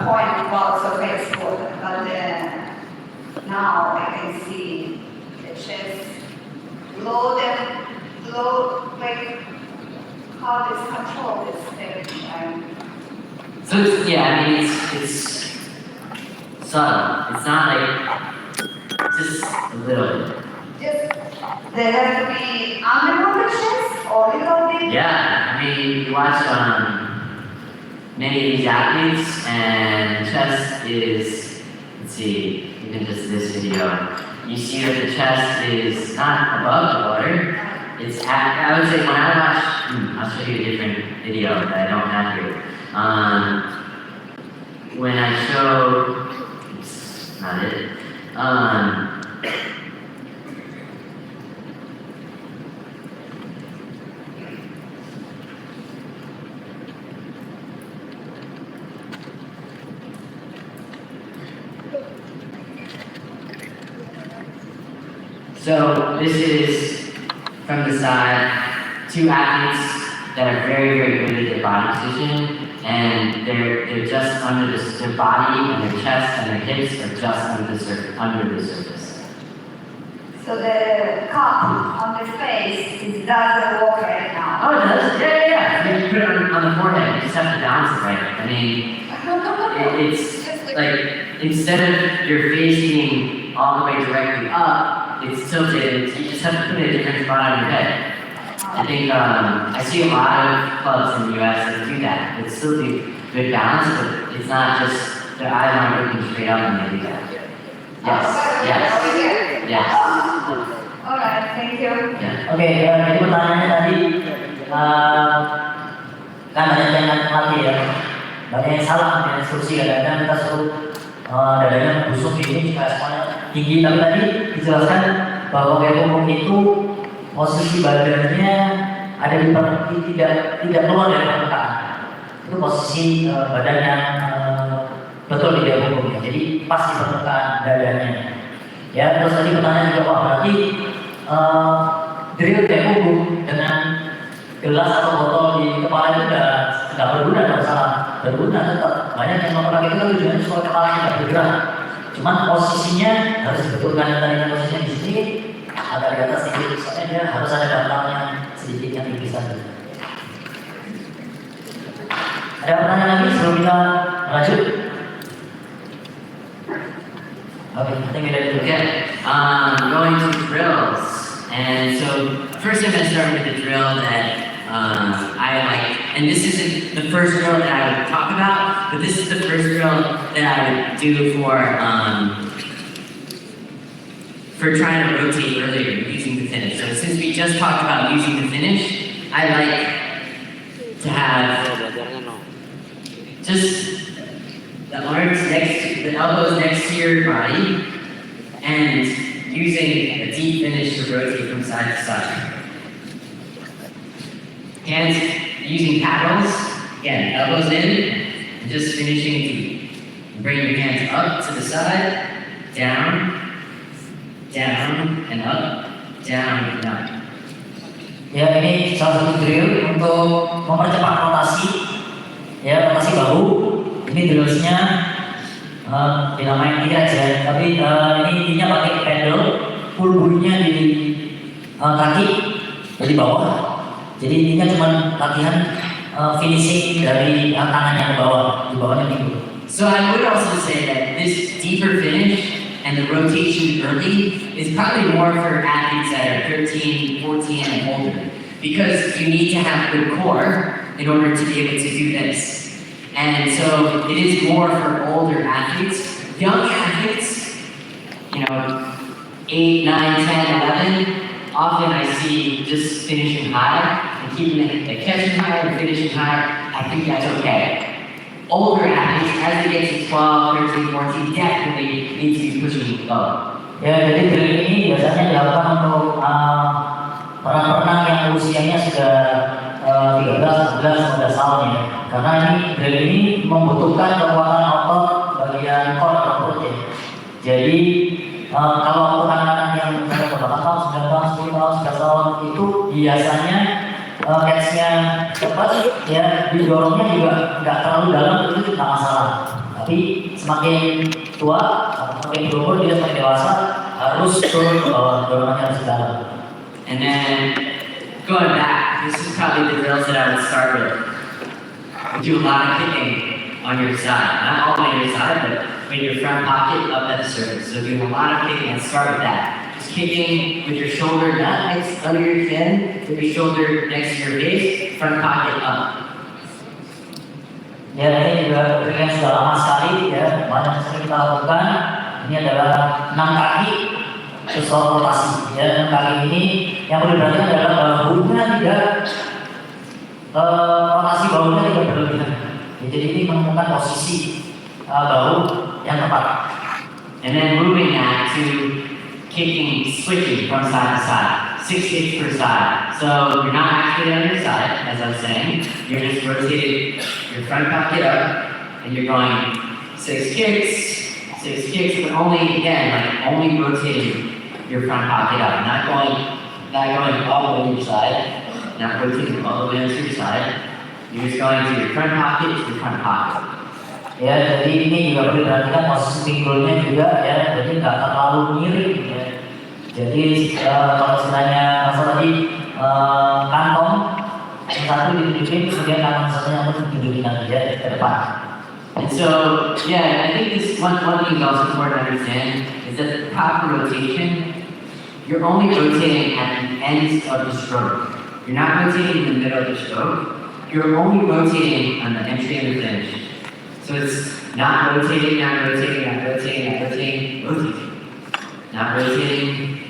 point involves your face border. But then now I can see the chest low, like how this control this everything. So it's, yeah, I mean it's subtle. It's not like just a little bit. Just there has to be underwater chest or little bit. Yeah, I mean you watch many of these athletes and chest is, let's see, even just this video, you see that the chest is not above the water. It's at, I would say when I watch, I'll show you a different video that I don't have here. When I show, oops, not it. So this is from the side, 2 athletes that are very, very good at their body position, and they're just under their body and their chest and their hips are just under the surface. So the cup on the face it doesn't work right now. Oh, it does? Yeah. I mean, you put it on the forehead, you just have to balance it right. I mean, it's like, instead of your face being all the way directly up, it's tilted, you just have to put a different spot on your head. I think I see a lot of clubs in the US that do that. It's still do good balance, but it's not just their eyes aren't looking straight up and they do that. Yes. Alright, thank you. Yeah. Oke, jadi pertanyaannya tadi kan banyak yang pelatih ya, banyak yang salah dengan instruksi kadang-kadang kita suruh dadanya busuk ini supaya semuanya tinggi, tapi tadi dijelaskan bahwa gaya punggung itu posisi badannya ada di tidak keluar dari permukaan. Itu posisi badan yang betul di gaya punggungnya, jadi pas di permukaan dadanya. Ya, terus tadi pertanyaan juga, Pak, berarti drill gaya punggung dengan gelas atau botol di kepala itu nggak berguna, nggak salah berguna tetap. Banyak yang melakukan itu kan tujuannya supaya kepalanya nggak bergerak. Cuman posisinya harus dibetulkan, tadinya posisinya di sini agak di atas sedikit, soalnya dia harus ada dangkalnya sedikit yang tipis tadi. Ada pertanyaan lagi sebelum kita lanjut? Okay, I think we did it. Okay. Going to drills. And so first I'm going to start with the drill that I like. And this isn't the first drill that I would talk about, but this is the first drill that I would do for trying to rotate earlier using the finish. So since we just talked about using the finish, I like to have just the arms the elbows next to your body, and using a deep finish to rotate from side to side. Hands using paddles, again, elbows in, and just finishing deep. Bring your hands up to the side, down, and up, down, and up. Ya, ini salah satu drill untuk mempercepat rotasi, ya, rotasi bahu. Ini drillsnya dinamain dia aja, tapi ini intinya pakai pedal, full bunyinya di kaki, dari bawah. Jadi intinya cuma latihan finishing dari tangannya ke bawah, di bawahnya minggu. So I would also say that this deeper finish and the rotation early is probably more for athletes that are 13, 14, and older, because you need to have good core in order to be able to do this. And so it is more for older athletes. Young athletes, 8, 9, 10, 11, often I see just finishing high and keeping it, catching high and finishing high. I think that's okay. Older athletes, as they get to 12, 13, 14, definitely need to be pushing low. Ya, jadi drill ini biasanya dilakukan untuk perenang yang usianya sudah 13, 14, 15 tahun ya. Karena ini drill ini membutuhkan kekuatan otot bagian core atau perut ya. Jadi kalau untuk anak-anak yang misalnya 8 tahun, 9 tahun, 10 tahun, 11 tahun itu biasanya catch-nya cepat, ya didorongnya juga nggak terlalu dalam, itu tidak masalah. Tapi semakin tua, semakin berumur dia semakin dewasa harus turun ke bawah, dorongannya harus dalam. And then going back, this is probably the drills that I would start with. We do a lot of kicking on your side, not all on your side, but with your front pocket up at the surface. So doing a lot of kicking, and start with that. Just kicking with your shoulder not next under your chin, with your shoulder next to your face, front pocket up. Ya, ini juga yang sudah lama sekali ya, mana yang sering kita lakukan. Ini adalah 6 kaki sesuai rotasi. Ya, 6 kaki ini yang perlu diperhatikan adalah bahunya tidak rotasi bahunya tidak berlebihan. Ya, jadi ini menemukan posisi bahu yang tepat. And then moving that to kicking, switching from side to side. 6 kicks per side. So you're not actually on your side, as I was saying. You're just rotating your front pocket up, and you're going 6 kicks, but only rotating your front pocket up, not going all the way to your side, not rotating all the way to your side. You're just going to your front pocket to your front pocket. Ya, jadi ini juga perlu diperhatikan posisi pinggulnya juga ya, jadi nggak terlalu miring ya. Jadi kalau istilahnya masalah tadi kantong yang satu ditunjukin, kemudian kantong satunya pun ditunjukin lagi ya ke depan. And so, yeah, I think this one thing is also important to understand is that the proper rotation, you're only rotating at the ends of the stroke. You're not rotating in the middle of the stroke. You're only rotating on the entry and the finish. So it's not rotating, not rotating, not rotating, not rotating, rotating. Not rotating,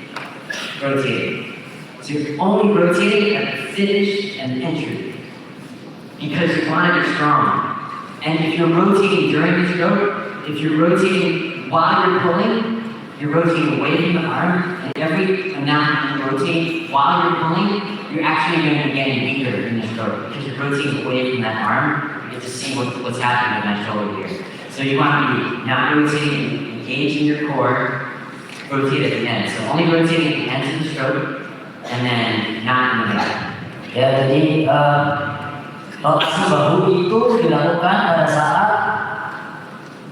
rotating. So you're only rotating at the finish and the entry. Because you want to be strong. And if you're rotating during the stroke, if you're rotating while you're pulling, you're rotating away from the arm, and every amount you rotate while you're pulling, you're actually going to be getting weaker in the stroke because you're rotating away from that arm. You get to see what's happening with my shoulder here. So you want to be not rotating, engaging your core, rotate at the end. So only rotating at the ends of the stroke, and then not in the middle. Ya, jadi rotasi bahu itu dilakukan pada saat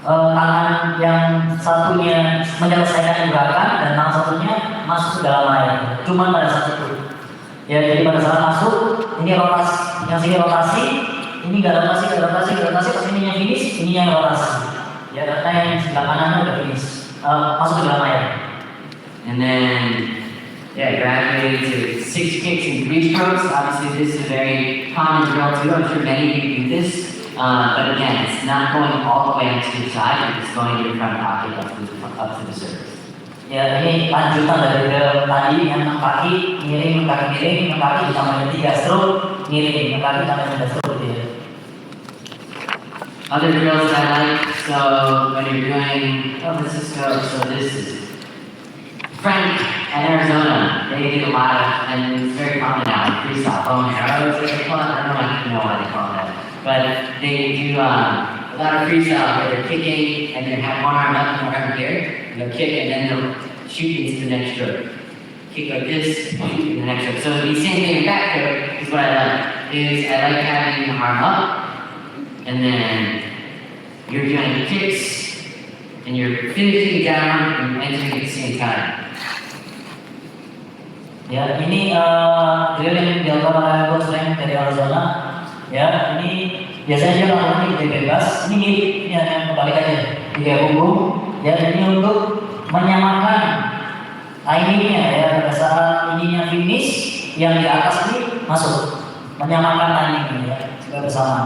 tangan yang satunya menyelesaikan gerakan dan tangan satunya masuk ke dalam air. Cuma pada saat itu. Ya, jadi pada saat masuk ini rotasi, yang sini rotasi, ini nggak rotasi, pas ini yang finish, ini yang rotasi. Ya, karena yang sebelah kanannya udah finish, masuk ke dalam air. And then, yeah, graduating to 6 kicks and 3 strokes. Obviously, this is a very common drill too. I'm sure many of you do this. But again, it's not going all the way to the side. It's going to your front pocket up to the surface. Ya, ini lanjutan dari drill tadi yang 6 kaki miring, kaki 6 kaki ditambah 3 stroke, miring, 6 kaki tambah 3 stroke gitu ya. Other drills that I like, so when you're doing, let's just go, so this is Frank at Arizona, they do a lot of, and it's very common now, freestyle, bow and arrows, they call it, I don't know why they call it that, but they do a lot of freestyle where they're kicking, and they have one arm up and one arm here, and they'll kick, and then they'll shoot into the next stroke. Kick like this, shoot into the next stroke. So the same thing in back stroke is what I like, is I like having the arm up, and then you're doing kicks, and you're finishing down and entering at the same time. Ya, ini drill yang dilakukan oleh Coach Frank dari Arizona. Ya, ini biasanya dia lakukan di bebas. Ini mirip, ini yang kebalik aja, di gaya punggung. Ya, ini untuk menyamakan timingnya ya, pada saat ininya finish, yang di atas ini masuk, menyamakan timingnya ya, juga bersama.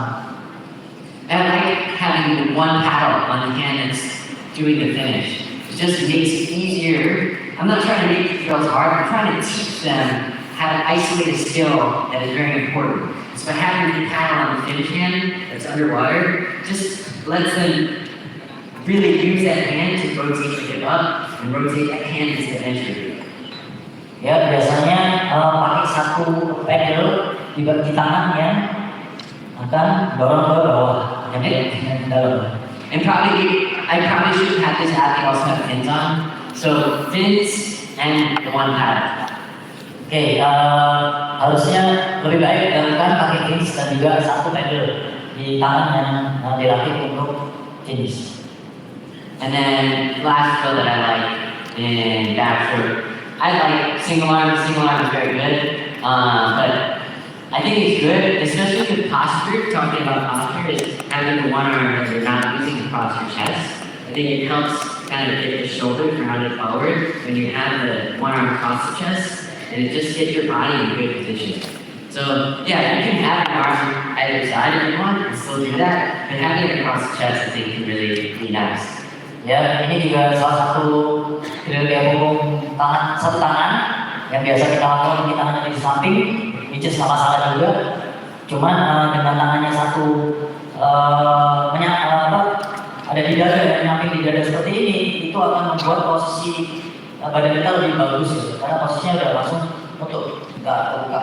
And I like having one paddle on the hand that's doing the finish. It just makes it easier. I'm not trying to make the drills hard, I'm trying to teach them how to isolate a skill that is very important. So by having the paddle on the finish hand that's underwater, just lets them really use that hand to rotate the hip up and rotate that hand into the entry. Ya, biasanya pakai satu pedal di tangan yang akan dorong ke bawah, yang dalam. And probably, I I probably shouldn't have this athlete also have fins on. So fins and the one paddle. Oke, harusnya lebih baik dilakukan pakai fins dan juga satu pedal di tangan yang dilatih untuk finish. And then last drill that I like in backstroke, I like single arm. Single arm is very good, but I think it's good, especially with posture. Talking about posture is having the one arm that you're not using across your chest. I think it helps kind of get the shoulder grounded forward when you have the one arm across the chest, and it just gets your body in a good position. So yeah, you can have an arm either side if you want, and still do that, but having it across the chest, I think, can really be nice. Ya, ini juga salah satu drill kayak punggung tangan satu tangan yang biasa kita lakukan di tangan di samping, which is nggak masalah juga. Cuman dengan tangannya satu ada di dada dan nyamping di dada seperti ini, itu akan membuat posisi badan kita lebih bagus ya, karena posisinya udah langsung untuk nggak terbuka,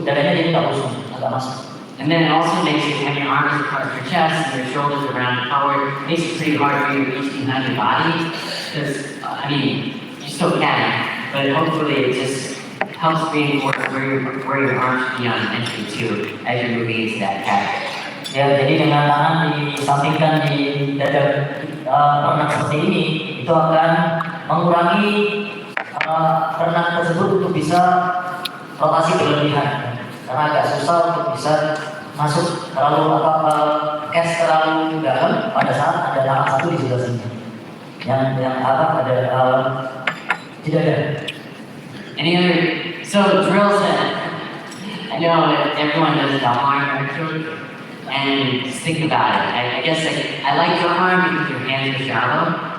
dadanya jadi nggak kosong, agak masuk. And then it also makes it, when your arms are across your chest and your shoulders are rounded forward, it makes it pretty hard for you to reach behind your body. Because, I mean, you still can, but hopefully it just helps reinforce where your arms should be on entry too, as you're moving into that catch. Ya, jadi dengan tangan disampingkan di dada perenang seperti ini, itu akan mengurangi perenang tersebut untuk bisa rotasi berlebihan. Karena agak susah untuk bisa masuk terlalu catch terlalu dalam pada saat ada tangan satu di sebelah sini. Yang ada tidak ada. Any other drills that I know that everyone does drum arm actually, and just think about it. I guess I like drum arm because your hands are shallow.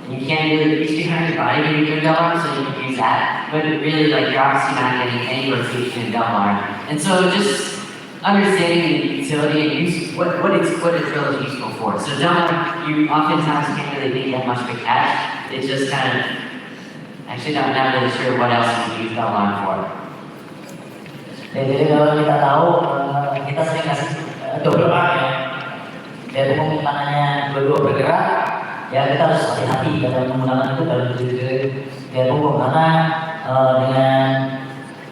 And you can't really reach behind your body when you're doing double arm, so you can use that. But really, like, you're obviously not getting any rotation in double arm. And so just understanding the utility and use what a drill is useful for. So double arm, you oftentimes can't really make that much of a catch. It's just kind of, actually not really sure what else you can use double arm for. Ya, jadi kalau kita tahu, kita sering kasih double arm ya. Jadi punggung tangannya dua-dua bergerak, ya kita harus hati-hati dalam menggunakan itu dalam dia punggung karena dengan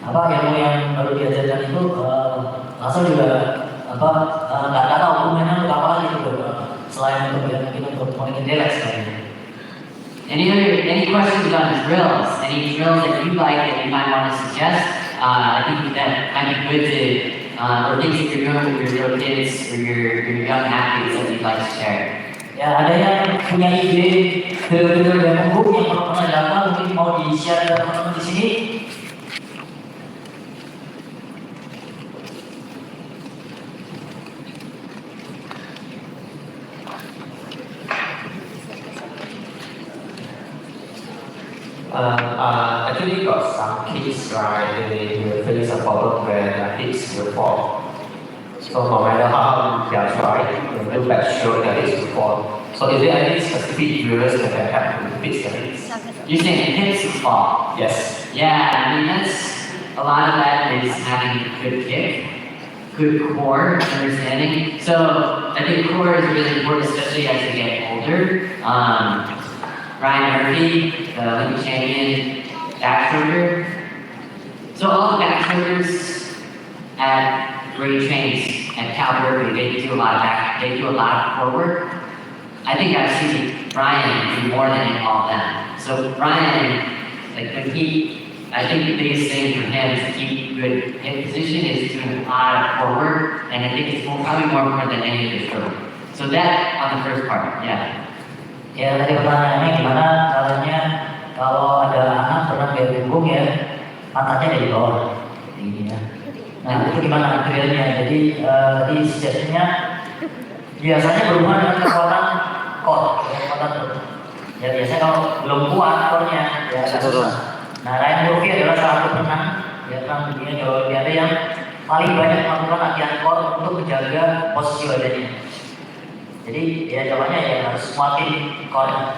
ilmu yang baru diajarkan itu langsung juga nggak tahu hukumannya untuk apa lagi gitu selain untuk makin relax lainnya. Any questions on drills? Any drills that you like that you might want to suggest? I think that might be good to or things that you're doing with your little kids or your young athletes that you'd like to share. Ya, ada yang punya ide drill yang punggung yang belum pernah dilakukan mungkin mau di-share ke teman-teman di sini. Actually got some kids right, they will face a problem where their hips will fall. So no matter how they are trying, they do backstroke, their hips will fall. So is there any specific drills that can help to fix the hips? You're saying hips fall? Yes. Yeah, I mean that's a lot of that is having a good kick, good core understanding. So I think core is really important, especially as they get older. Ryan Murphy, the Olympic champion backstroker. So all the backstrokers where he trains at Cal Berkeley, they do a lot of core work. I think I've seen Ryan do more than all of them. So Ryan, like when I think the biggest thing for him to keep good hip position is doing a lot of core work, and I think it's probably more important than any of his stroke. So that on the first part, yeah. Ya, tadi pertanyaannya gimana caranya kalau ada anak pernah gaya punggung ya, pantatnya dari bawah, tingginya. Nah, itu gimana drillnya? Jadi tadi suggestionnya biasanya berhubungan dengan kekuatan core, kekuatan perut. Ya biasanya kalau belum kuat core-nya, ya agak susah. Nah, Ryan Murphy adalah salah satu penang, ya penang dunia di Olimpiade yang paling banyak melakukan latihan core untuk menjaga posisi badannya. Jadi ya jawabannya ya harus kuatin core.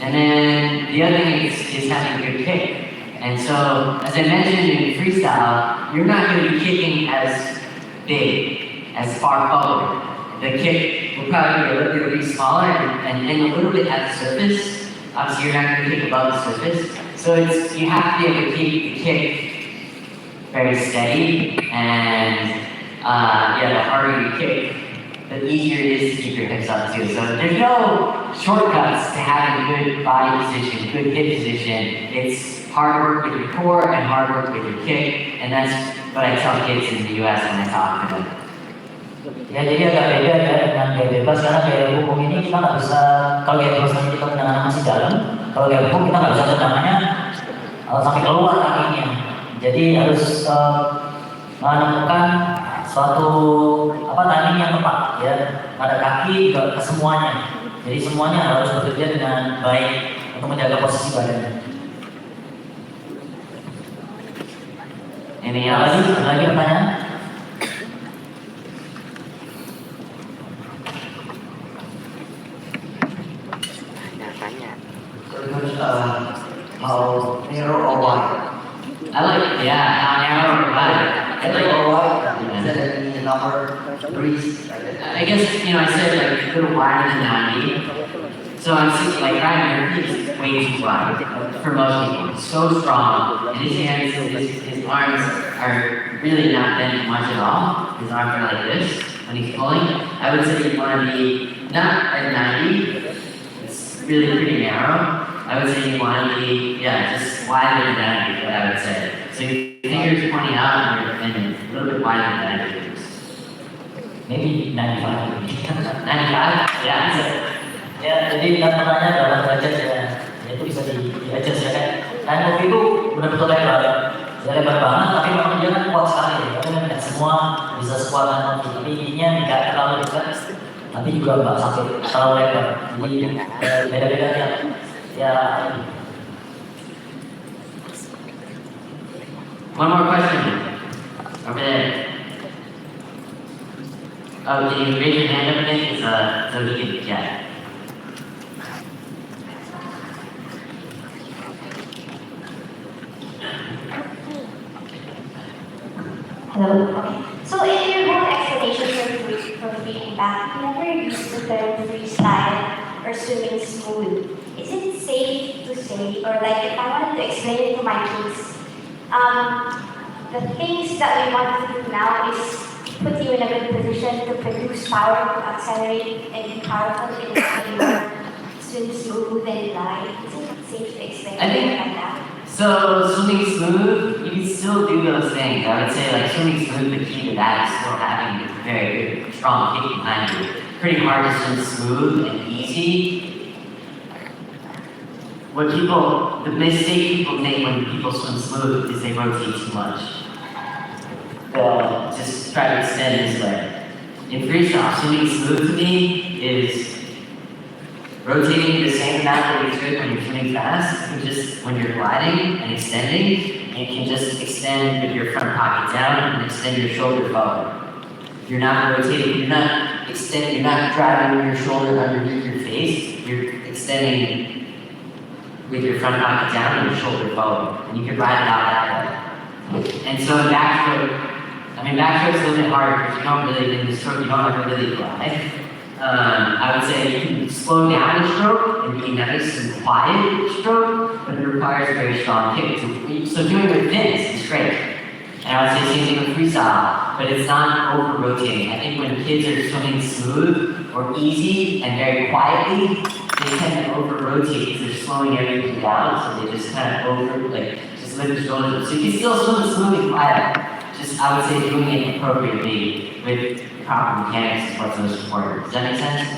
And then the other thing is having a good kick. And so, as I mentioned in freestyle, you're not going to be kicking as big, as far forward. the kick will probably be smaller and a little bit at the surface. Obviously, you're not going to kick above the surface. So you have to be able to keep the kick very steady, and the harder you kick, the easier it is to keep your hips up too. So there's no shortcuts to having good body position, good hip position. It's hard work with your core and hard work with your kick, and that's what I tell kids in the US when I talk to them. Ya jadi agak beda ya dengan gaya bebas karena gaya hukum ini kita nggak bisa, kalau gaya bebas nanti kita tendangan masih dalam, kalau gaya hukum kita nggak bisa tendangannya sampai keluar kakinya. Jadi harus menemukan suatu timing yang tepat ya pada kaki ke semuanya. Jadi semuanya harus bekerja dengan baik untuk menjaga posisi badannya. Ini Lagi pertanyaan? How narrow or wide? I like, how narrow or wide. I like, Narrow or wide? Is that any number, breeze? I guess, I said like a little wider than 90. So I'm seeing like right here, he's way too wide for most people. So strong. And his hands, his arms are really not bent much at all. His arms are like this when he's pulling. I would say you want to be not at 90. It's really pretty narrow. I would say you want to be, just wider than 90 is what I would say. So your fingers pointing out and a little bit wider than 90 degrees. Maybe 95. 95? Yeah. Ya, jadi pertanyaan dalam derajat ya, itu bisa di-adjust ya kan. Dan kopi itu benar-benar lebar, ya lebar banget, tapi memang dia kan kuat sekali ya. Tapi kan tidak semua bisa sekuat dengan kopi, tapi ininya tidak terlalu dekat, tapi juga nggak sampai terlalu lebar. Jadi beda-beda ya. One more question. Over there. Oh, can you raise your hand up again? So we can get. Hello. Okay. So in your whole explanation for being back, you never used the term freestyle or swimming smooth. Is it safe to say, or like if I wanted to explain it to my kids, the things that we want to do now is put you in a good position to produce power, to accelerate and be powerful in the swim smooth and glide. Is it safe to explain I think- it like that? So swimming smooth, you can still do those things. I would say like swimming smooth, the key to that is still having a very good, strong kick behind you. Pretty hard to swim smooth and easy. The mistake people make when people swim smooth is they rotate too much. They'll just try to extend this way. In freestyle, swimming smooth to me is rotating the same amount that you could when you're swimming fast, and just when you're gliding and extending, you can just extend with your front pocket down and extend your shoulder forward. You're not rotating, you're not extending, you're not driving your shoulder underneath your face, you're extending with your front pocket down and your shoulder forward. And you can ride it out that way. And so in backstroke's a little bit harder because you don't really, in the stroke, you don't have to really glide. I would say you can slow down a stroke and be nice and quiet stroke, but it requires a very strong kick. So doing it with this is great. And I would say same thing with freestyle, but it's not over rotating. I think when kids are swimming smooth or easy and very quietly, they tend to over rotate because they're slowing everything down, so they just kind of just lift the shoulders. So you can still swim smooth and quiet. Just, I would say, doing it appropriately with proper mechanics is what's most important. Does that make sense?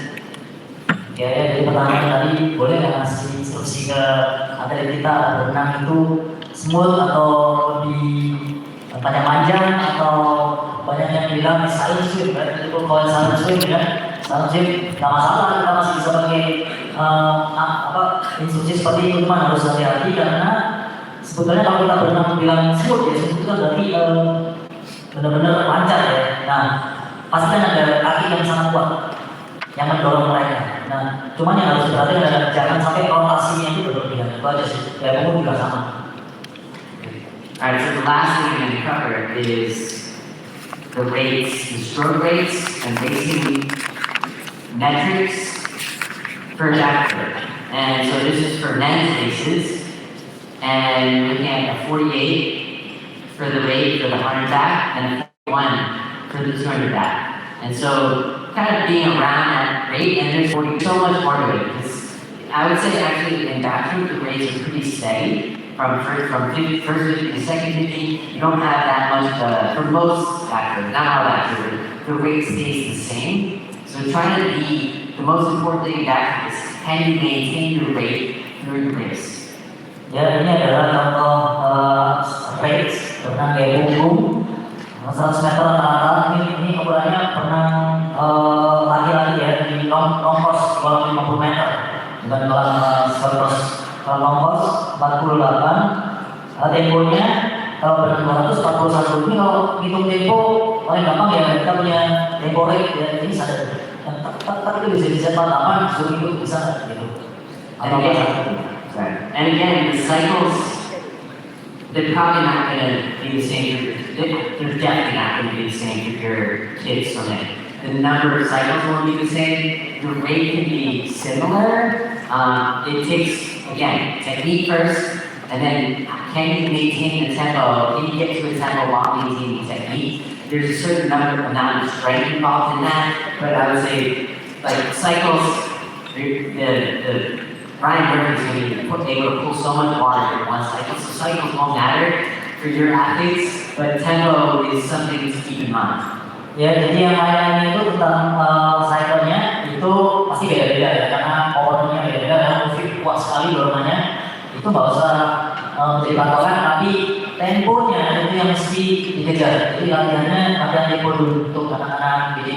Ya, jadi pertanyaan tadi, boleh nggak ngasih instruksi ke atlet kita berenang itu smooth atau lebih panjang-panjang atau banyak yang bilang silent swim, kan? Itu kalau silent swim ya, silent swim nggak masalah, kita masih bisa pakai instruksi seperti itu, cuma harus hati-hati karena sebetulnya kalau kita berenang bilang smooth ya, smooth itu kan berarti benar-benar lancar ya. Nah, pasti kan ada kaki yang sangat kuat yang mendorong mereka. Nah, cuman yang harus diperhatikan adalah jangan sampai rotasinya itu berlebihan. Itu aja sih. Kayak umum juga sama. Alright, so the last thing I'm going to cover is the rates, the stroke rates, and basically metrics for backstroke. And so this is for men's races, and looking at a 48 for the weight for the 100 back, and a 41 for the 200 back. And so kind of being around that rate, and there's so much more to it. Because I would say actually in backstroke the rates are pretty steady. From first 50 to second 50, you don't have that much for most backstroke, not all backstroke, the rate stays the same. So trying to be, the most important thing in backstroke is can you maintain your rate through the race? Ya, ini adalah contoh race berenang gaya punggung 100 meter rata-rata. Ini ukurannya berenang laki-laki ya di long course 50 meter dengan kelas short course. Kalau long course 48, temponya kalau berenang 241. Ini kalau hitung tempo paling gampang ya kita punya tempo rate ya, ini sadar. Tapi bisa 48 suruh itu bisa gitu. And again, the cycles, they're probably not going to be the same. They're definitely not going to be the same for your kids swimming. The number of cycles won't be the same. The rate can be similar. It takes, again, technique first, and then can you maintain the tempo? Can you get to a tempo while maintaining technique? There's a certain amount of strength involved in that, but I would say, like cycles, the Ryan Murphy's going to be able to pull so much water in one cycle. So cycles won't matter for your athletes, but tempo is something to keep in mind. Ya, jadi yang lain itu tentang cycle-nya itu pasti beda-beda ya, karena powernya beda-beda, dan Murphy kuat sekali dorongannya. Itu nggak usah menjadi patokan, tapi temponya itu yang mesti dikejar. Jadi latihannya latihan tempo dulu untuk anak-anak, jadi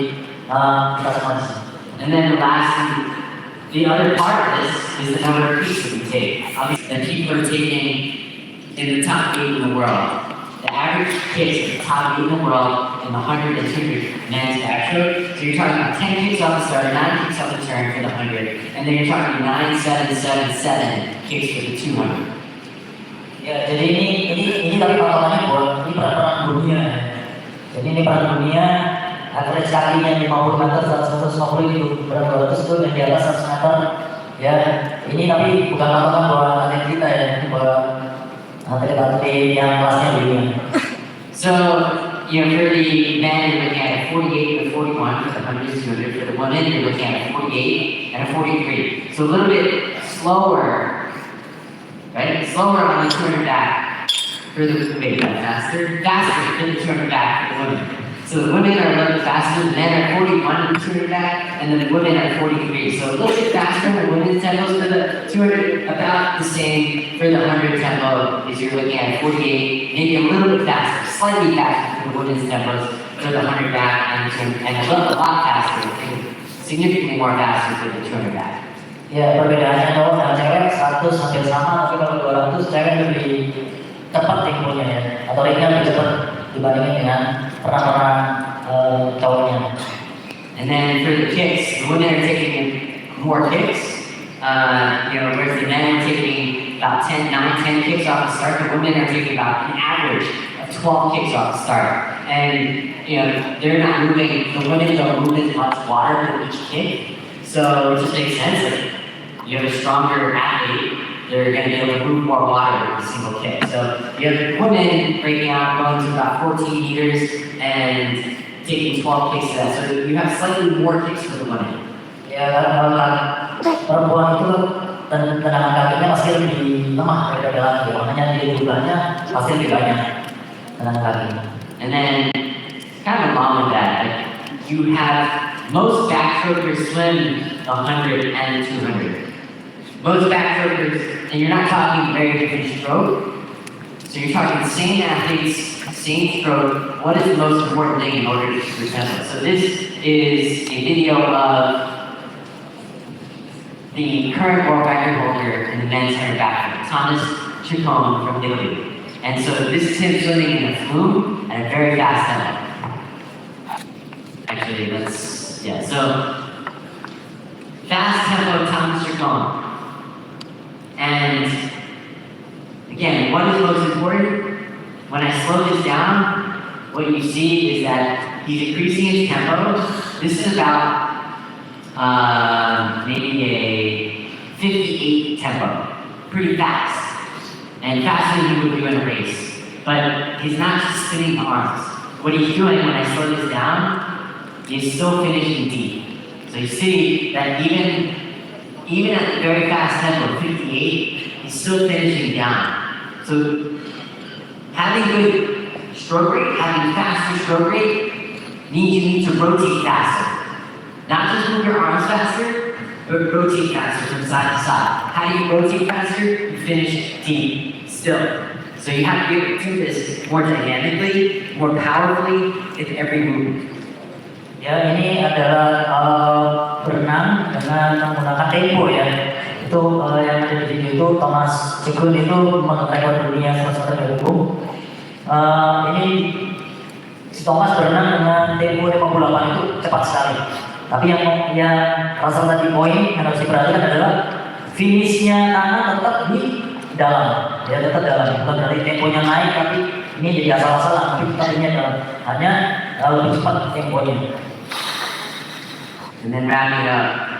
kita semua di sini. And then lastly, the other part of this is the number of peaks that we take. Obviously, the people are taking in the top 8 in the world. The average kicks at the top 8 in the world in the 100 and 200 men's backstroke. So you're talking about 10 kicks off the start, 9 kicks off the turn for the 100, and then you're talking 9, 7, 7, 7 kicks for the 200. Ya, jadi ini tapi patokannya buat ini peraturan dunia. Jadi ini peraturan dunia. Average kakinya 50 meter, 150 itu berat 200 itu yang di atas 100 meter. Ya, ini tapi bukan patokan buat atlet kita ya, ini buat atlet-atlet yang kelasnya dunia. So, you know, for the men, you're looking at a 48 and a 41 for the 100 200. For the women, you're looking at a 48 and a 43. So a little bit slower, right? Slower on the 200 back for the maybe not faster for the 200 back for the women. So the women are a little bit faster, the men are 41 in the 200 back, and then the women are 43. So a little bit faster in the women's tempos for the 200, about the same for the 100 tempo, is you're looking at 48, maybe a little bit faster, slightly faster for the women's tempos for the 100 back, and a lot faster, significantly more faster for the 200 back. Ya, perbedaannya cowok dan cewek 100 hampir sama, tapi kalau 200 cewek lebih cepat temponya ya, atau ringnya lebih cepat dibandingin dengan peran-peran cowoknya. And then for the kicks, the women are taking more kicks. Whereas the men are taking about 9, 10 kicks off the start, the women are taking about an average of 12 kicks off the start. And they're not moving. The women don't move as much water with each kick, so it just makes sense. Like, you have a stronger athlete, they're going to be able to move more water with a single kick. So you have the women breaking out, going to about 14 meters and taking 12 kicks to that. So you have slightly more kicks for the women. Ya, karena perempuan itu tendangan kakinya pasti lebih lemah daripada laki, makanya di jumlahnya pasti lebih banyak tendangan kaki. And then, kind of along with that, like, you have most backstrokers swim 100 and 200. Most backstrokers, and you're not talking very different stroke, so you're talking same athletes, same stroke. What is the most important thing in order to present it? So this is a video of the current world record holder in the men's 100 backstroke, Thomas Chacon from Italy. And so this is him swimming in a flume at a very fast tempo. Actually, so fast tempo Thomas Chacon. And again, what is most important? When I slow this down, what you see is that he's increasing his tempo. This is about maybe a 58 tempo, pretty fast, and faster than you would do in a race. But he's not just spinning the arms. What he's doing when I slow this down, he's still finishing deep. So you see that even at the very fast tempo, 58, he's still finishing down. So having good stroke rate, having faster stroke rate, means you need to rotate faster. Not just move your arms faster, but rotate faster from side to side. How do you rotate faster? You finish deep still. So you have to be able to do this more dynamically, more powerfully with every move. Ya, ini adalah berenang dengan menggunakan tempo ya. Itu yang ada di video itu Thomas Cekun itu rekor dunia salah satu hukum. Ini si Thomas berenang dengan tempo 58 itu cepat sekali. Tapi yang Russell tadi poin yang harus diperhatikan adalah finishnya tangan tetap di dalam, ya tetap dalam. Bukan dari temponya naik, tapi ini jadi asal-asalan. Tapi tetap ini dalam. Hanya lebih cepat temponya. And then wrapping up,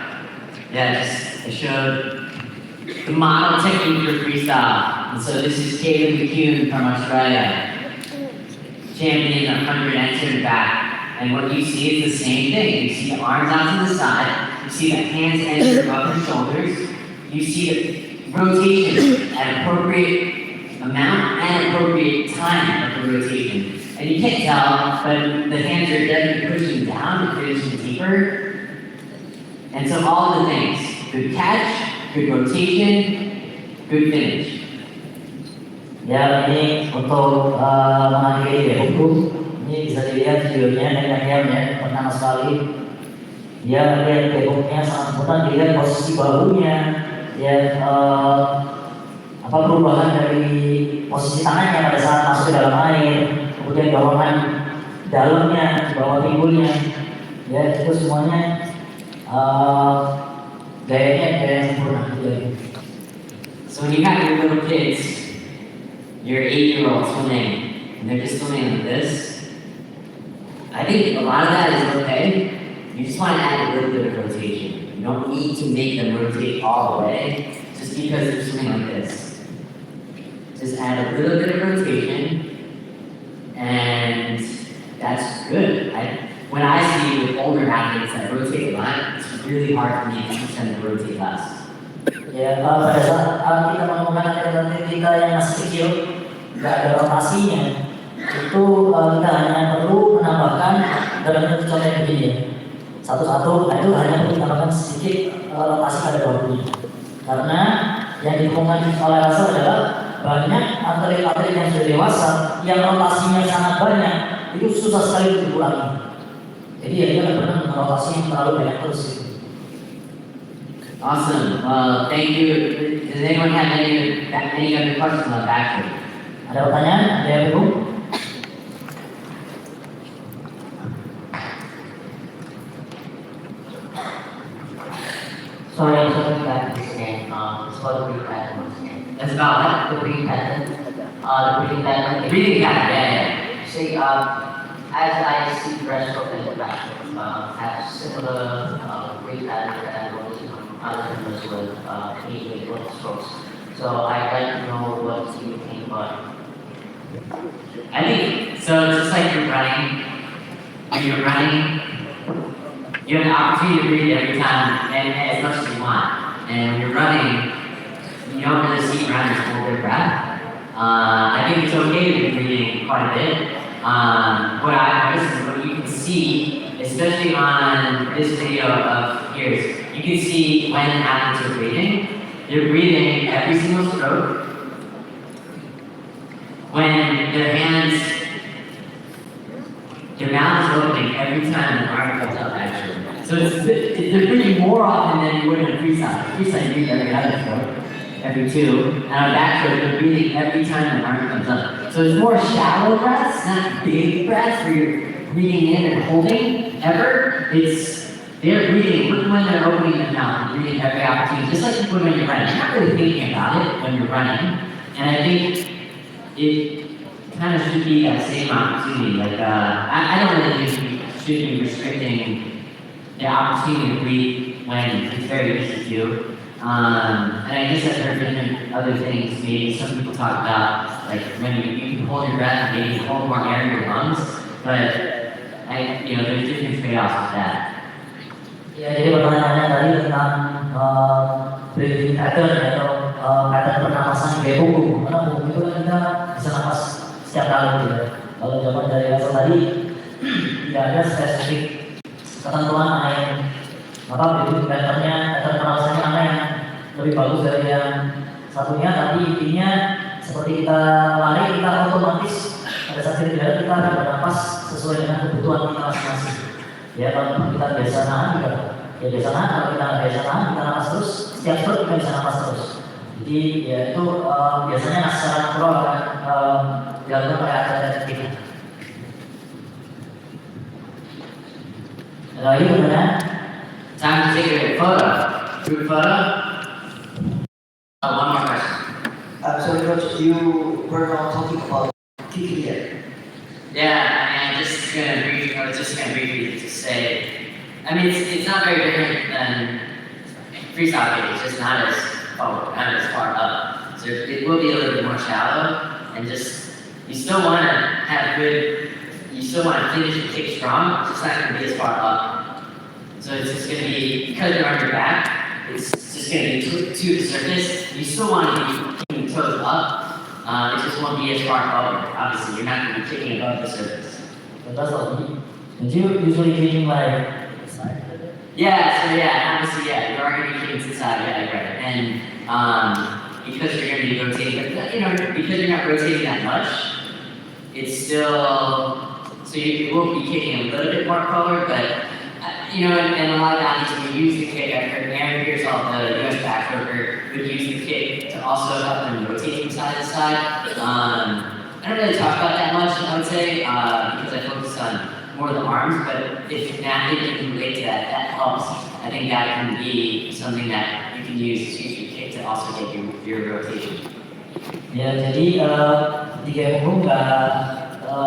I showed the model technique for freestyle. And so this is Caleb McCune from Australia, champion 100 and to the back. And what you see is the same thing. You see the arms out to the side, you see the hands enter above the shoulders, you see the rotation at appropriate amount and appropriate time of the rotation. And you can't tell, but the hands are definitely pushing down and finishing deeper. And so all the things, good catch, good rotation, good finish. Ya, ini untuk mengakhiri ya hukum. Ini bisa dilihat videonya dan ya pertama sekali dia lihat temboknya sangat sempurna, dilihat posisi bahunya ya perubahan dari posisi tangannya pada saat masuk ke dalam air, kemudian dorongan dalamnya di bawah pinggulnya ya itu semuanya gaya yang sempurna gitu. So when you have your little kids, your 8-year-old swimming, and they're just swimming like this, I think a lot of that is okay. You just want to add a little bit of rotation. You don't need to make them rotate all the way just because they're swimming like this. Just add a little bit of rotation, and that's good. When I see with older athletes that rotate a lot, it's really hard for me to teach them to rotate less. Ya, pada saat kita menggunakan atlet kita yang masih kecil, nggak ada rotasinya, itu kita hanya perlu menambahkan dalam contoh yang begini ya. Satu-satu, itu hanya perlu menambahkan sedikit rotasi pada bahunya. Karena yang ditemukan oleh Russell adalah banyak atlet-atlet yang sudah dewasa yang rotasinya sangat banyak, itu susah sekali untuk dikurangi. Jadi ya dia nggak pernah dengan rotasi yang terlalu banyak terus. Awesome. Well, thank you. Does anyone have any other questions on backflip? Ada pertanyaan? Ada yang belum? Sorry, I'm sorry back this again. It's called the breathing pattern once again. That's about what? The breathing pattern. The breathing pattern. The breathing pattern, yeah. See, as I see breaststroke and backstroke have similar breathing patterns and what is other members with immediate with strokes. So I'd like to know what you think about it. I think, so just like you're running, when you're running, you have an opportunity to breathe every time and as much as you want. And when you're running, you don't really see runners hold their breath. I think it's okay to be breathing quite a bit. What I noticed is what you can see, especially on this video of yours, you can see when athletes are breathing. They're breathing every single stroke. When their hands, their mouth is opening every time the arm comes up, actually. So they're breathing more often than you would in a freestyle. Freestyle, you breathe every other stroke, every two. And on a backstroke, they're breathing every time the arm comes up. So it's more shallow breaths, not big breaths where you're breathing in and holding ever. They're breathing, look when they're opening their mouth, breathing every opportunity, just like you would when you're running. You're not really thinking about it when you're running. And I think it kind of should be that same opportunity. Like, I don't really think we should be restricting the opportunity to breathe when it's very easy to do. And I guess I've heard different other things. Maybe some people talk about like when you can hold your breath, maybe hold more air in your lungs. But there's different trade-offs with that. Ya, jadi pertanyaannya tadi tentang breathing pattern atau pattern pernapasan gaya punggung. Karena punggung itu kan kita bisa napas setiap kali gitu ya. Kalau zaman dari asal tadi tidak ada spesifik ketentuan mana yang breathing patternnya, pattern pernapasannya mana yang lebih bagus dari yang satunya. Tapi intinya seperti kita lari, kita otomatis pada saat kita akan bernapas sesuai dengan kebutuhan kita masing-masing. Ya, kalau kita biasa nahan juga, ya biasa nahan. Kalau kita nggak biasa nahan, kita napas terus. Setiap stroke kita bisa napas terus. Jadi ya itu biasanya secara natural akan dilakukan oleh atlet kita. Lagi benar? Time to take a photo. Group photo. One more question. So Coach, you were not talking about kicking yet. Yeah, I was just gonna briefly just say, I mean, it's not very different than freestyle kicking. It's just not as far up. So it will be a little bit more shallow, and you still want to finish the kick strong. It's just not gonna be as far up. So it's just gonna be, because you're on your back, it's just gonna be to the surface. You still want to be keeping toes up. It just won't be as far above. Obviously, you're not going to be kicking above the surface. But that's all. And you usually kicking like side? Obviously, you are going to be kicking to the side, yeah, right. And because you're going to be rotating, but because you're not rotating that much, it's still, so you won't be kicking a little bit more forward, but and a lot of athletes would use the kick. I've heard Aaron Pearsall, the US backrower, would use the kick to also help them rotate from side to side. I don't really talk about that much, I would say, because I focus on more of the arms, but if an athlete can relate to that, that helps. I think that can be something that you can use your kick to also get your rotation. Ya, jadi di gaya punggung nggak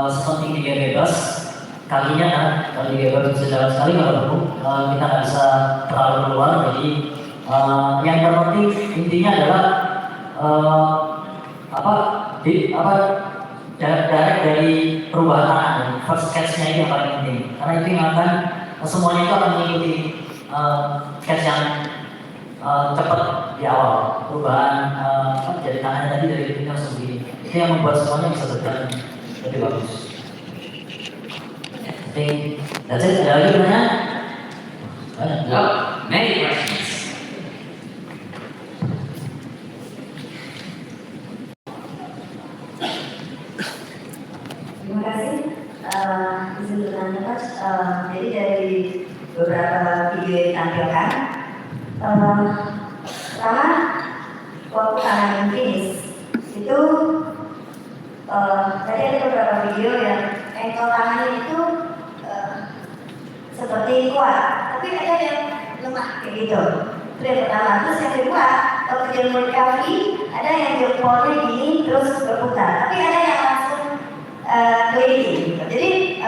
sepenting di gaya bebas. Kakinya kan, kalau di gaya bisa jalan sekali, kalau kita nggak bisa terlalu keluar. Jadi yang terpenting intinya adalah direct dari perubahan tangan. First catch-nya itu yang paling penting, karena itu yang akan semuanya itu akan mengikuti catch yang cepat di awal. Perubahan jadi tangannya tadi dari pinggir sendiri, itu yang membuat semuanya bisa berjalan lebih bagus. That's it. Ada lagi pertanyaan? Many questions. Terima kasih. Izin bertanya, Coach. Jadi dari beberapa video yang ditampilkan, pertama waktu tangan finish itu tadi ada beberapa video yang ankle tangannya itu seperti kuat, tapi ada yang lemah kayak gitu. Itu yang pertama. Terus yang kedua, waktu dia mau recovery, ada yang jempolnya gini terus berputar, tapi ada yang langsung keliling gitu. Jadi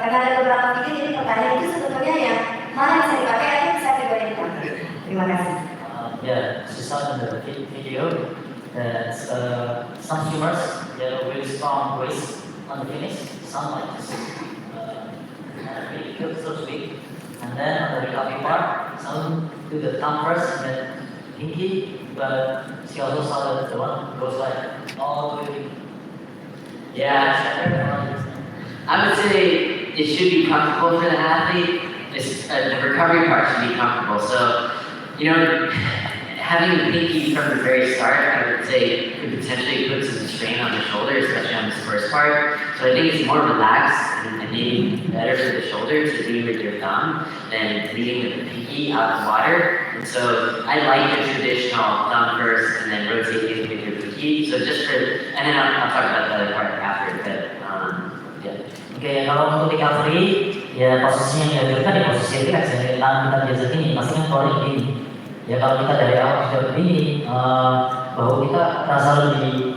karena ada beberapa video, jadi pertanyaan itu sebetulnya yang mana bisa dipakai atau bisa pribadi dipakai. Terima kasih. She saw in the video that some swimmers get a really strong waist on the finish, some like this. Really good, so to speak. And then on the recovery part, some do the thumb first and then pinky, but she also saw that the one goes like all the way. I would say it should be comfortable for the athlete. The recovery part should be comfortable. So, having the pinky from the very start, I would say, could potentially put some strain on the shoulder, especially on this first part. So I think it's more relaxed and maybe better for the shoulder to do with your thumb than leading with the pinky out of the water. And so I like the traditional thumb first and then rotating with your pinky. So and then I'll talk about the other part after, but Oke, kalau untuk recovery, ya posisinya yang diajarkan di posisi relax ya, tangan kita biasa gini, pasti kan keluar gini. Ya kalau kita dari awal sudah begini, bahwa kita rasa lebih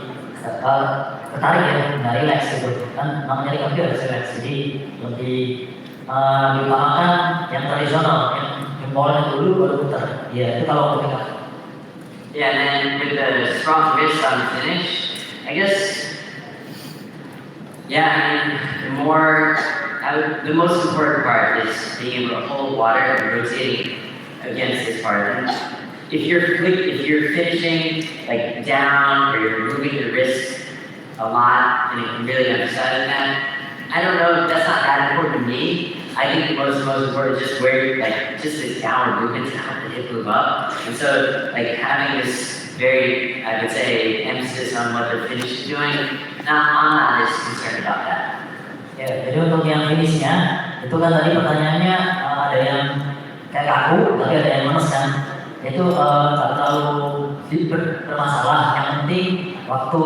ketarik ya, nggak relax gitu. Kan namanya recovery harus relax, jadi lebih diutamakan yang tradisional, yang Mallnya dulu baru putar. Iya, itu kalau pick up. Yeah, and then with the strong wrist on the finish, I guess, yeah, I mean, the most important part is being able to hold water and rotating against this part. And if you're finishing like down or you're moving your wrist a lot and you can really emphasize that, I don't know, that's not that important to me. I think the most important is just where, like, just this downward movement to help the hip move up. And so, like, having this very, I would say, emphasis on what the finish is doing, I'm not as concerned about that. Ya, jadi untuk yang finishnya, itu kan tadi pertanyaannya ada yang kayak kaku, tapi ada yang lemes kan. Itu nggak terlalu bermasalah. Yang penting waktu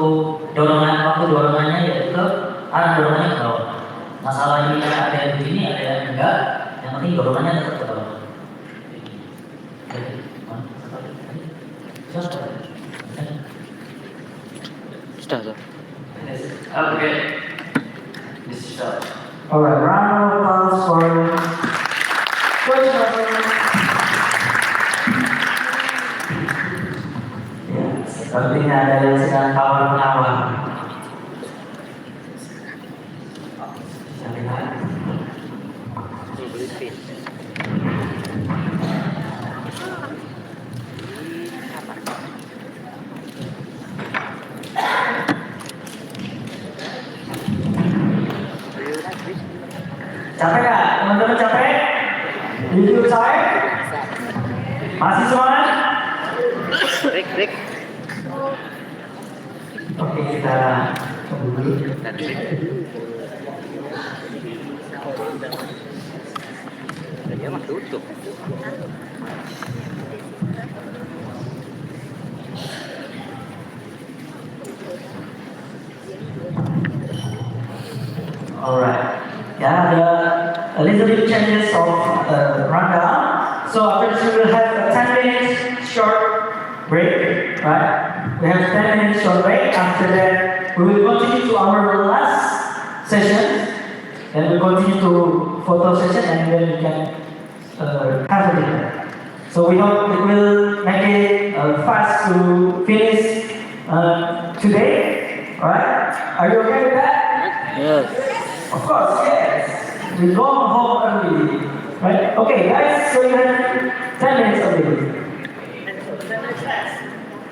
dorongannya yaitu ke arah dorongannya ke bawah. Masalah ini ada yang begini, ada yang enggak. Yang penting dorongannya tetap ke bawah. Sudah. Oh, good. Mr. Phillips. Alright, round of applause for Coach Robert. Ya, sepertinya ada yang sedang tawar-menawar. Capek nggak? Teman-teman capek? You feel tired? Masih semangat? Break. Oke, kita tunggu dulu. Dia mah tutup. Alright. Yeah, a little bit changes of rundown. So after this, we will have a 10 minutes short break, right? We have 10 minutes short break. After that, we will continue to our last session. Then we'll continue to photo session, and then we can have a dinner. So we hope it will make it fast to finish today. Alright? Are you okay with that? Yes. Of course, yes. We go home early. Right? Okay, guys, so you have 10 minutes only.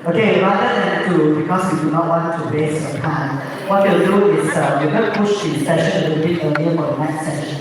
Okay, rather than to, because we do not want to waste your time, what we'll do is we will push the session a little bit earlier for the next session.